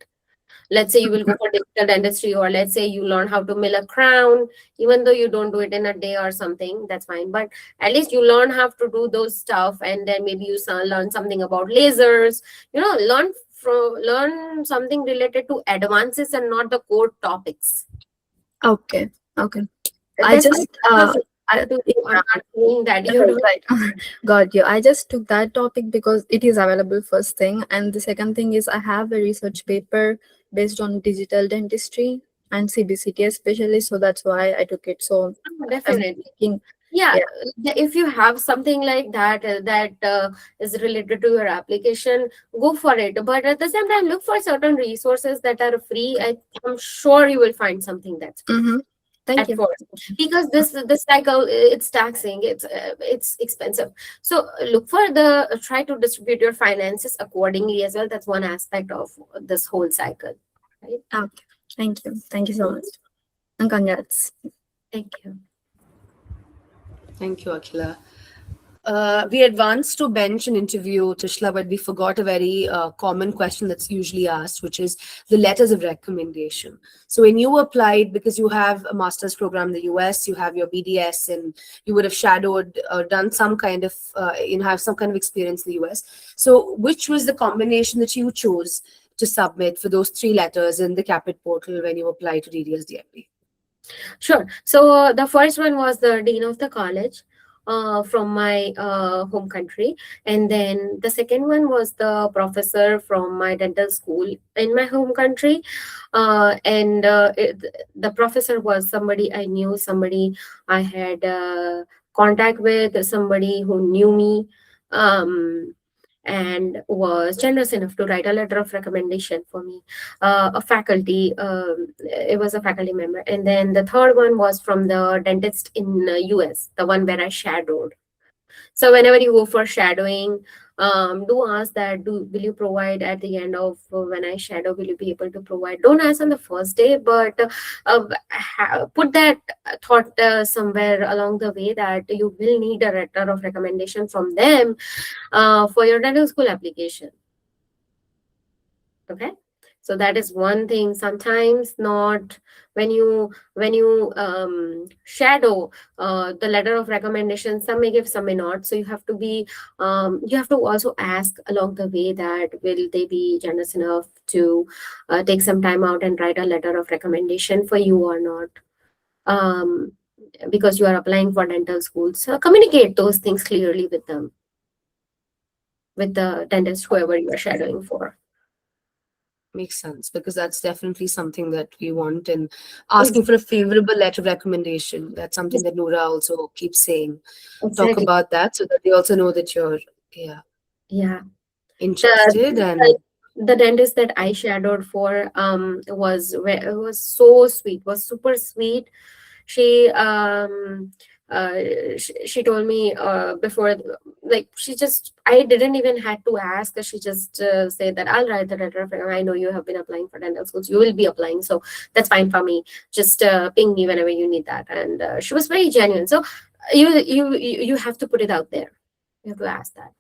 Let's say you will go for digital dentistry, or let's say you learn how to mill a crown. Even though you don't do it in a day or something, that's fine, but at least you learn how to do those stuff, and then maybe you learn something about lasers. Learn something related to advances and not the core topics. Okay. Okay. I That's just I, to you. I'm yeah. not saying that you do. Right. Got you. I just took that topic because it is available first thing. And the second thing is I have a research paper based on digital dentistry and CBCT especially. So that's why I took it. So I'm Definitely. thinking, Yeah, yeah. if you have something like that that is related to your application, go for it. But at the same time, look for certain resources that are free. I'm sure you will find something that's free Mm-hmm. Thank at you. first, because this cycle, it's taxing, it's expensive. So look for the try to distribute your finances accordingly as well. That's one aspect of this whole cycle, right? Okay. Thank you. Thank you so much. And congrats. Thank you. Thank you, Akhila. We advanced to bench and interview, Trishla, but we forgot a very common question that's usually asked, which is the letters of recommendation. So when you applied, because you have a master's program in the US, you have your BDS, and you would have shadowed or done some kind of, have some kind of experience in the US. So which was the combination that you chose to submit for those 3 letters in the CAPID portal when you applied to DDS DMP? Sure. So the first one was the dean of the college from my home country, and then the second one was the professor from my dental school in my home country, and the professor was somebody I knew, somebody I had contact with, somebody who knew me. And was generous enough to write a letter of recommendation for me, a faculty. It was a faculty member, and then the third one was from the dentist in US, the one where I shadowed. So whenever you go for shadowing, do ask that, will you provide at the end of when I shadow, will you be able to provide? Don't ask on the first day, but put that thought somewhere along the way that you will need a letter of recommendation from them for your dental school application. Okay, so that is one thing. Sometimes not when you shadow the letter of recommendation, some may give, some may not. So you have to be you have to also ask along the way that will they be generous enough to take some time out and write a letter of recommendation for you or not, um, because you are applying for dental schools. So communicate those things clearly with them, with the dentist, whoever you are shadowing for. Makes sense, because that's definitely something that we want. And asking for a favorable letter of recommendation, that's something that Nourah also keeps saying. Talk Exactly. about that so that they also know that you're, yeah, Yeah. interested. The And the dentist that I shadowed for was so sweet, was super sweet. She she told me before, like, she just, I didn't even had to ask. She just said that I'll write the letter of recommendation. I know you have been applying for dental schools, you will be applying, so that's fine for me. Just ping me whenever you need that. And she was very genuine. So you have to put it out there. You have to ask that.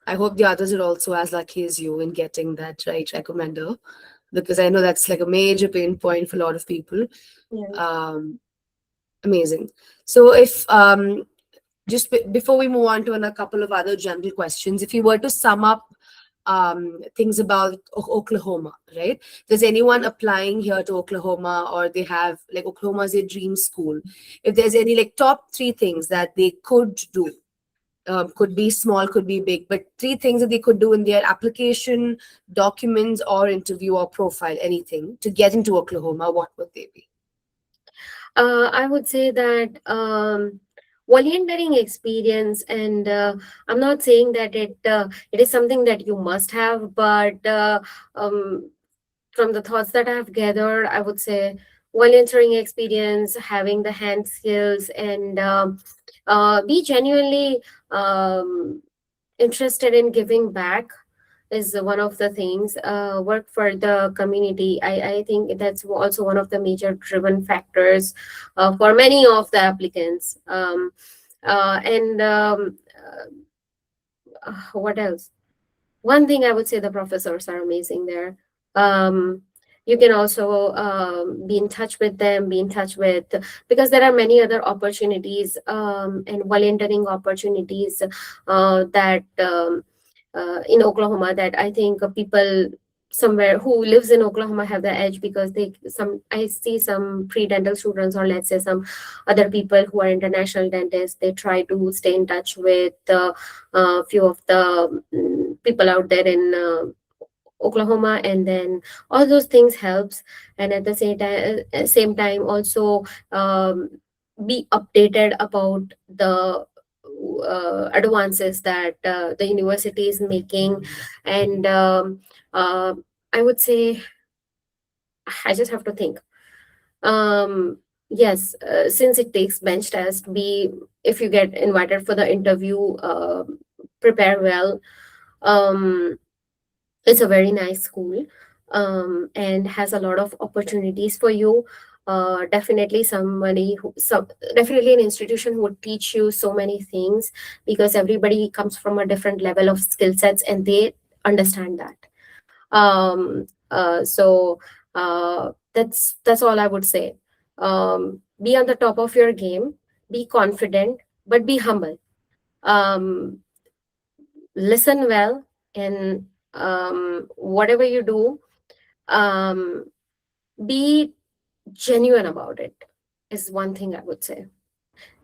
I hope the others are also as lucky as you in getting that right recommender, because I know that's like a major pain point for a lot of people. Yeah. Amazing. So if just before we move on to a couple of other general questions, if you were to sum up things about Oklahoma, right? There's anyone applying here to Oklahoma, or they have like Oklahoma is their dream school. If there's any like top 3 things that they could do, could be small, could be big, but 3 things that they could do in their application, documents, or interview or profile, anything to get into Oklahoma, what would they be? I would say that volunteering experience, and I'm not saying that it is something that you must have, but from the thoughts that I've gathered, I would say volunteering experience, having the hand skills, and be genuinely interested in giving back is one of the things. Work for the community, I think that's also one of the major driven factors for many of the applicants. And What else? One thing I would say, the professors are amazing there. um, you can also be in touch with them, be in touch with, because there are many other opportunities and volunteering opportunities that in Oklahoma, that I think people somewhere who lives in Oklahoma have the edge, because I see some pre-dental students, or let's say some other people who are international dentists, they try to stay in touch with a few of the people out there in Oklahoma, and then all those things helps. And at the same time also be updated about the advances that the university is making. And uh, I would say, I just have to think. Yes, since it takes bench test, be if you get invited for the interview, prepare well. um, it's a very nice school, and has a lot of opportunities for you. Definitely definitely an institution who would teach you so many things, because everybody comes from a different level of skill sets, and they understand that. So that's all I would say. Be on the top of your game, be confident, but be humble. um, Listen well, and whatever you do, um, be genuine about it, is one thing I would say.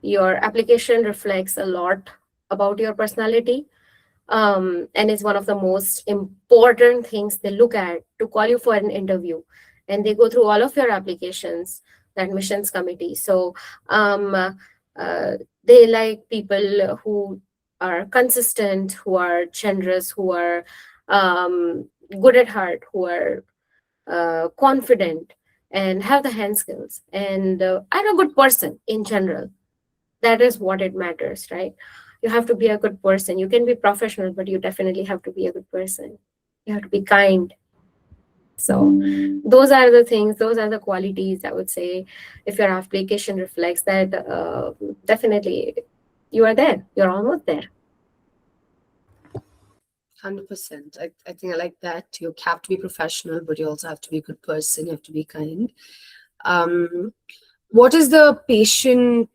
Your application reflects a lot about your personality, and is one of the most important things they look at to call you for an interview. And they go through all of your applications, the admissions committee. So um, uh, they like people who are consistent, who are generous, who are good at heart, who are confident, and have the hand skills, and are a good person in general. That is what it matters, right? You have to be a good person. You can be professional, but you definitely have to be a good person. You have to be kind. So those are the things, those are the qualities I would say. If your application reflects that, definitely you are there, you're almost there. 100%. I think I like that. You have to be professional, but you also have to be a good person. You have to be kind. What is the patient?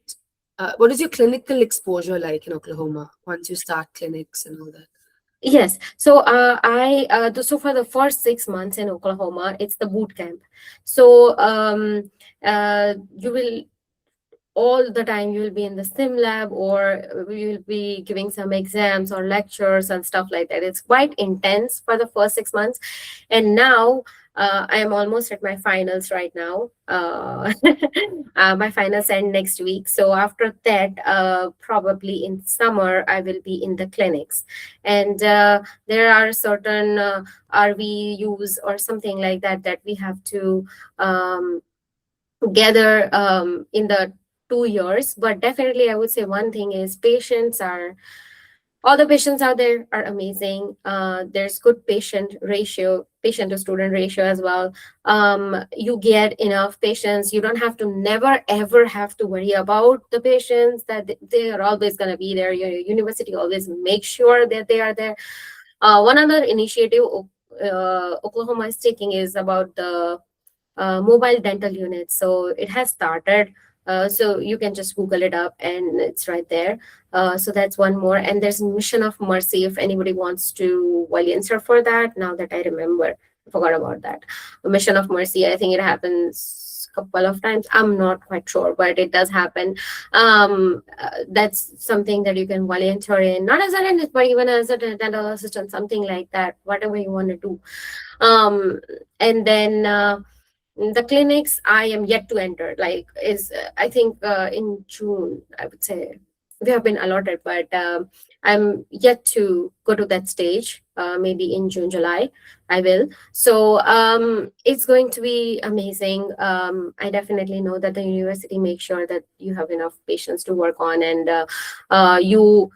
What is your clinical exposure like in Oklahoma once you start clinics and all that? Yes. So so for the first 6 months in Oklahoma, it's the boot camp. So you will, all the time you will be in the sim lab, or we will be giving some exams or lectures and stuff like that. It's quite intense for the first 6 months. And now I am almost at my finals right now. My finals end next week. So after that, probably in summer, I will be in the clinics. And there are certain RVUs or something like that that we have to gather in the 2 years. But definitely, I would say one thing is all the patients out there are amazing. There's good patient to student ratio as well. You get enough patients. You don't have to never ever have to worry about the patients, that they are always going to be there. Your university always make sure that they are there. One other initiative Oklahoma is taking is about the mobile dental units. So it has started. So you can just Google it up and it's right there. So that's one more. And there's Mission of Mercy if anybody wants to volunteer for that. Now that I remember, I forgot about that. Mission of Mercy, I think it happens a couple of times. I'm not quite sure, but it does happen. That's something that you can volunteer in, not as a dentist, but even as a dental assistant, something like that, whatever you want to do. And then the clinics I am yet to enter, like is I think in June, I would say we have been allotted, but I'm yet to go to that stage. Maybe in June, July, I will. So it's going to be amazing. I definitely know that the university makes sure that you have enough patients to work on, and you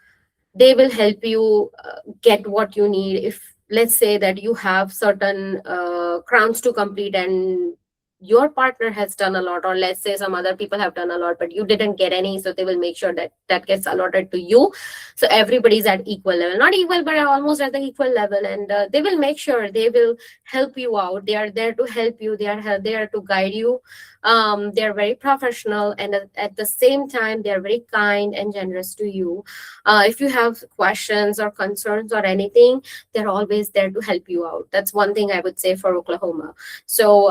they will help you get what you need. If let's say that you have certain crowns to complete and your partner has done a lot, or let's say some other people have done a lot but you didn't get any, so they will make sure that that gets allotted to you, so everybody's at equal level, not equal but almost at the equal level, and they will make sure they will help you out. They are there to help you, they are there to guide you. They are very professional, and at the same time they are very kind and generous to you. If you have questions or concerns or anything, they're always there to help you out. That's one thing I would say for Oklahoma. So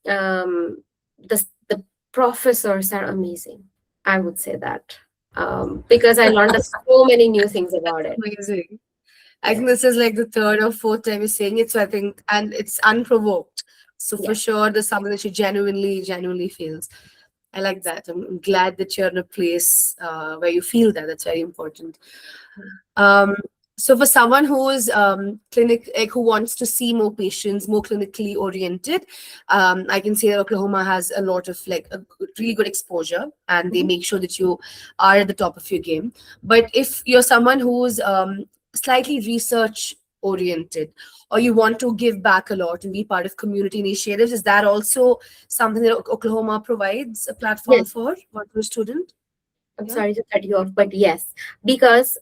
the professors are amazing, I would say that, because I learned so many new things about it. Amazing. I think this is like the third or fourth time you're saying it. So I think, and it's unprovoked. So for Yeah. sure, there's something that you genuinely feels. I like that. I'm glad that you're in a place where you feel that. That's very important. Um, so for someone who is who wants to see more patients, more clinically oriented, I can say that Oklahoma has a lot of like a really good exposure, and they make sure that you are at the top of your game. But if you're someone who's slightly research oriented, or you want to give back a lot and be part of community initiatives, is that also something that Oklahoma provides a platform Yes. for a student? I'm Yeah. sorry to cut you off, but yes, because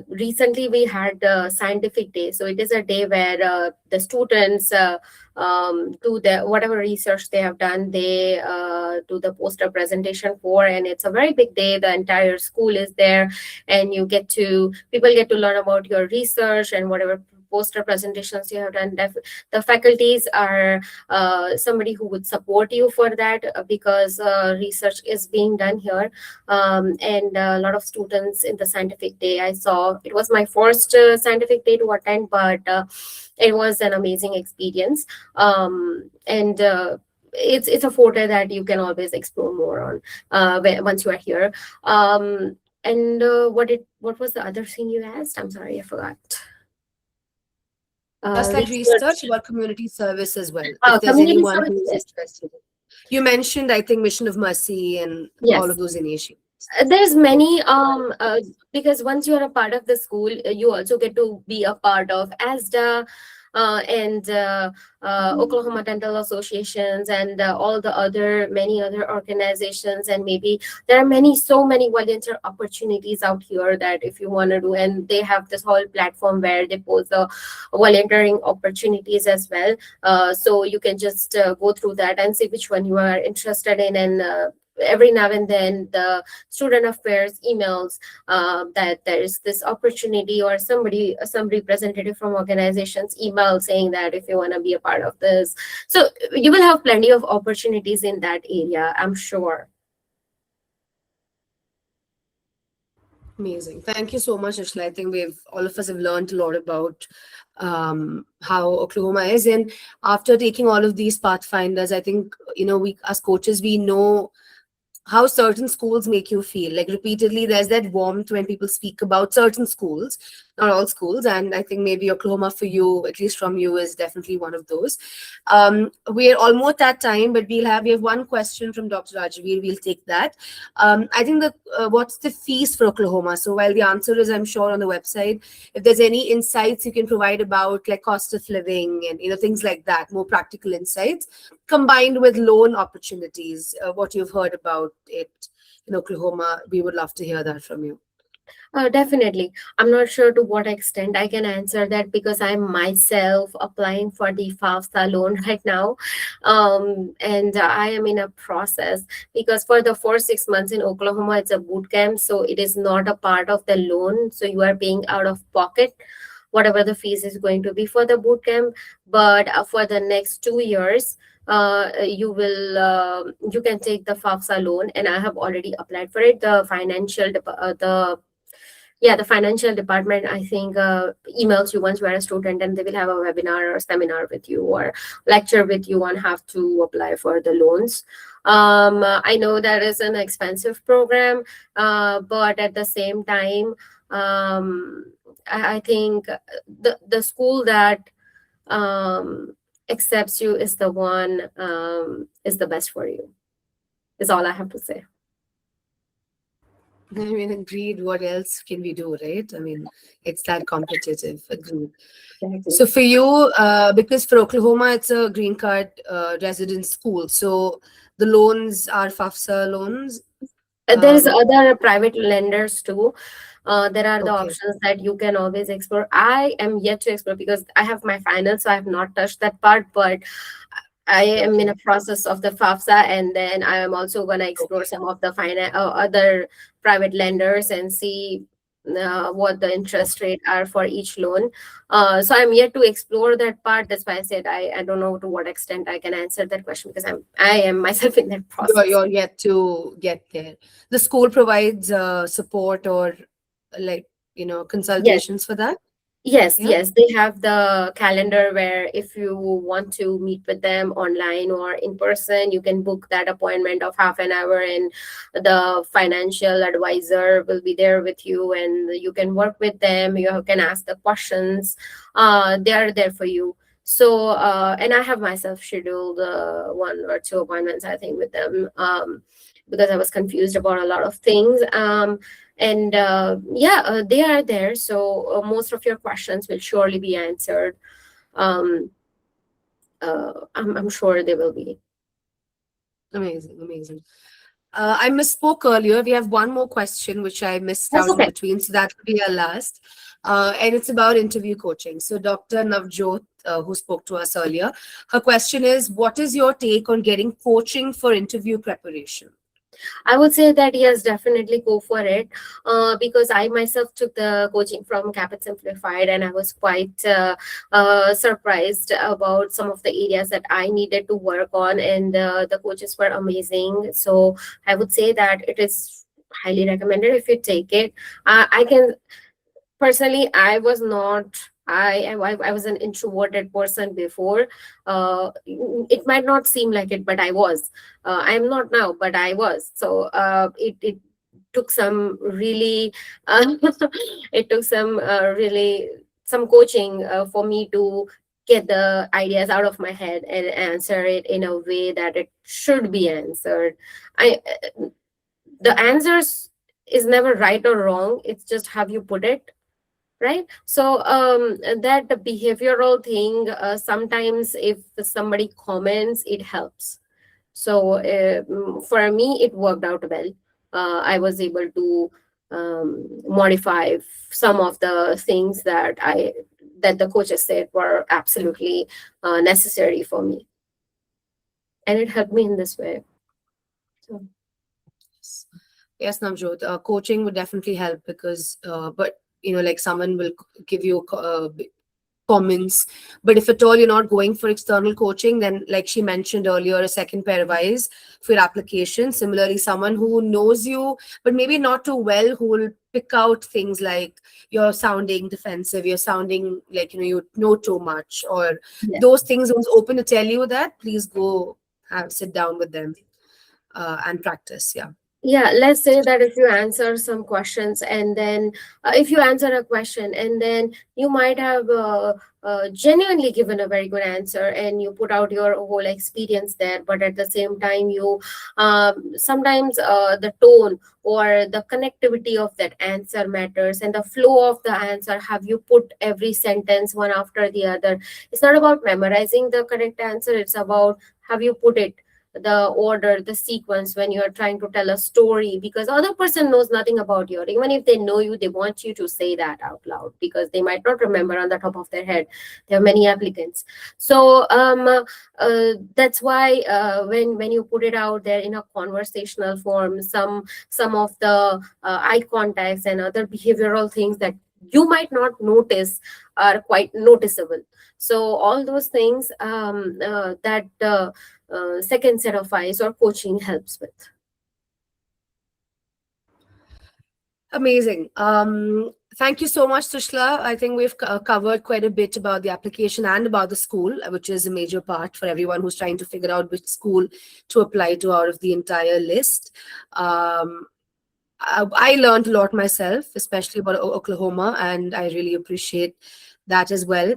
recently we had scientific day. So it is a day where the students do the whatever research they have done. They do the poster presentation for, and it's a very big day. The entire school is there, and people get to learn about your research and whatever poster presentations you have done. The faculties are somebody who would support you for that, because research is being done here. And a lot of students in the scientific day, I saw it was my first scientific day to attend, but it was an amazing experience. And it's a photo that you can always explore more on once you are here. And what was the other thing you asked? I'm sorry, I forgot. Just like research, about community service as well. If there's Community anyone service, who's yes. interested. You mentioned, I think, Mission of Mercy and Yes. all of those initiatives. There's many because once you're a part of the school, you also get to be a part of ASDA and Oklahoma Dental Associations, and all the many other organizations, and maybe there are so many volunteer opportunities out here that if you want to do, and they have this whole platform where they post the volunteering opportunities as well. So you can just go through that and see which one you are interested in, and every now and then the student affairs emails that there is this opportunity, or some representative from organizations email saying that if you want to be a part of this. So you will have plenty of opportunities in that area, I'm sure. Amazing. Thank you so much, Trishla. I think all of us have learned a lot about how Oklahoma is. And after taking all of these pathfinders, I think, we as coaches, we know how certain schools make you feel. Like repeatedly, there's that warmth when people speak about certain schools, not all schools. And I think maybe Oklahoma for you, at least from you, is definitely one of those. We're almost at time, but we have one question from Dr. Rajveer. We'll take that. I think what's the fees for Oklahoma? So while the answer is, I'm sure, on the website, if there's any insights you can provide about like cost of living and things like that, more practical insights, combined with loan opportunities, what you've heard about it in Oklahoma, we would love to hear that from you. Definitely. I'm not sure to what extent I can answer that because I'm myself applying for the FAFSA loan right now. And I am in a process because for the 4 6 months in Oklahoma, it's a boot camp. So it is not a part of the loan. So you are paying out of pocket whatever the fees is going to be for the boot camp. But for the next 2 years, you can take the FAFSA loan, and I have already applied for it. The financial department, I think, emails you once you are a student, and they will have a webinar or seminar with you or lecture with you on how to apply for the loans. I know that is an expensive program, but at the same time, I think the school that accepts you is the one, is the best for you, is all I have to say. I mean, agreed. What else can we do, right? I mean, it's that competitive. Agreed. So for you, because for Oklahoma, it's a green card residence school. So the loans are FAFSA loans. There is other private lenders too. There are the Okay. options that you can always explore. I am yet to explore because I have my final, so I have not touched that part. But I am in a Okay. process of the FAFSA, and then I am also going to explore Okay. some of the other private lenders and see what the interest rate are for each loan. So I'm yet to explore that part. That's why I said I don't know to what extent I can answer that question because I am myself in that You're, process. you're yet to get there. The school provides support or like, Yes. consultations for that. Yes, Yeah. yes, they have the calendar where if you want to meet with them online or in person, you can book that appointment of half an hour, and the financial advisor will be there with you, and you can work with them. You can ask the questions. They are there for you. So, and I have myself scheduled 1 or 2 appointments, I think, with them, because I was confused about a lot of things. And yeah, they are there, so most of your questions will surely be answered. um, I'm sure they will be. Amazing, amazing. I misspoke earlier. We have one more question which I missed That's out in okay. between, so that will be our last. And it's about interview coaching. So Dr. Navjot, who spoke to us earlier, her question is, what is your take on getting coaching for interview preparation? I would say that yes, definitely go for it, because I myself took the coaching from Caapid Simplified, and I was quite surprised about some of the areas that I needed to work on, and the coaches were amazing. So I would say that it is highly recommended if you take it. I can personally, I was not, I was an introverted person before. It might not seem like it, but I was. I'm not now, but I was. So it took some really it took some really some coaching for me to get the ideas out of my head and answer it in a way that it should be answered. I The answers is never right or wrong, it's just how you put it, right? So that behavioral thing, sometimes if somebody comments, it helps. So for me it worked out well. I was able to modify some of the things that the coaches said were absolutely necessary for me, and it helped me in this way. So Yes, Navjot, coaching would definitely help because, but like someone will give you comments, but if at all you're not going for external coaching, then like she mentioned earlier, a second pair of eyes for your application. Similarly, someone who knows you, but maybe not too well, who will pick out things like you're sounding defensive, you're sounding like you know too much, or yeah. those things. Who's open to tell you that, please go sit down with them and practice. Yeah. Yeah, let's say that if you answer some questions, and then if you answer a question and then you might have genuinely given a very good answer and you put out your whole experience there, but at the same time you sometimes the tone or the connectivity of that answer matters, and the flow of the answer, have you put every sentence one after the other. It's not about memorizing the correct answer, it's about have you put it the order, the sequence when you're trying to tell a story, because other person knows nothing about you. Even if they know you, they want you to say that out loud because they might not remember on the top of their head. There are many applicants. So that's why when you put it out there in a conversational form, some of the eye contacts and other behavioral things that you might not notice are quite noticeable. So all those things that second set of eyes or coaching helps with. Amazing. Thank you so much, Trishla. I think we've covered quite a bit about the application and about the school, which is a major part for everyone who's trying to figure out which school to apply to out of the entire list. I learned a lot myself, especially about Oklahoma, and I really appreciate that as well.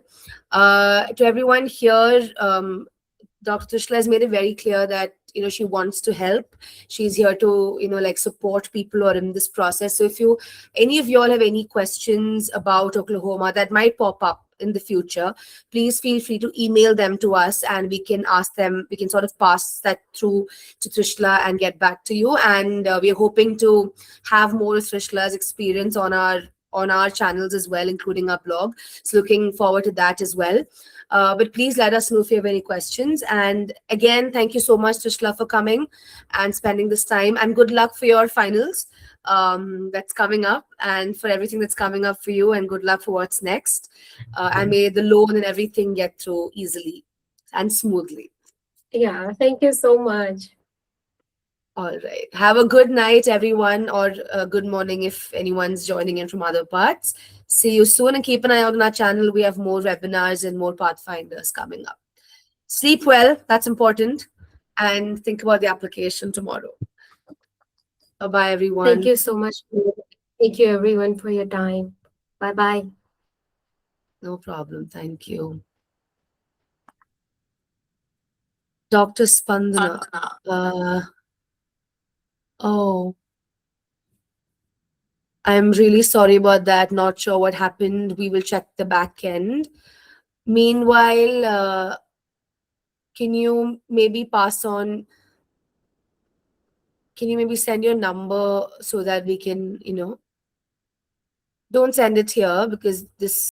To everyone here, Dr. Trishla has made it very clear that she wants to help. She's here to like support people who are in this process. So if any of you all have any questions about Oklahoma that might pop up in the future, please feel free to email them to us and we can ask them. We can sort of pass that through to Trishla and get back to you. And we're hoping to have more of Trishla's experience on our channels as well, including our blog. So looking forward to that as well. But please let us know if you have any questions. And again, thank you so much, Trishla, for coming and spending this time. And good luck for your finals that's coming up, and for everything that's coming up for you. And good luck for what's next. And may the loan and everything get through easily and smoothly. Yeah, thank you so much. All right. Have a good night, everyone, or a good morning if anyone's joining in from other parts. See you soon and keep an eye out on our channel. We have more webinars and more Pathfinders coming up. Sleep well. That's important. And think about the application tomorrow. Bye-bye, everyone. Thank you so much. Thank you, everyone, for your time. Bye-bye. No problem. Thank you. Dr. Spandana. Oh, I'm really sorry about that. Not sure what happened. We will check the back end. Meanwhile, can you maybe send your number so that we can, don't send it here because this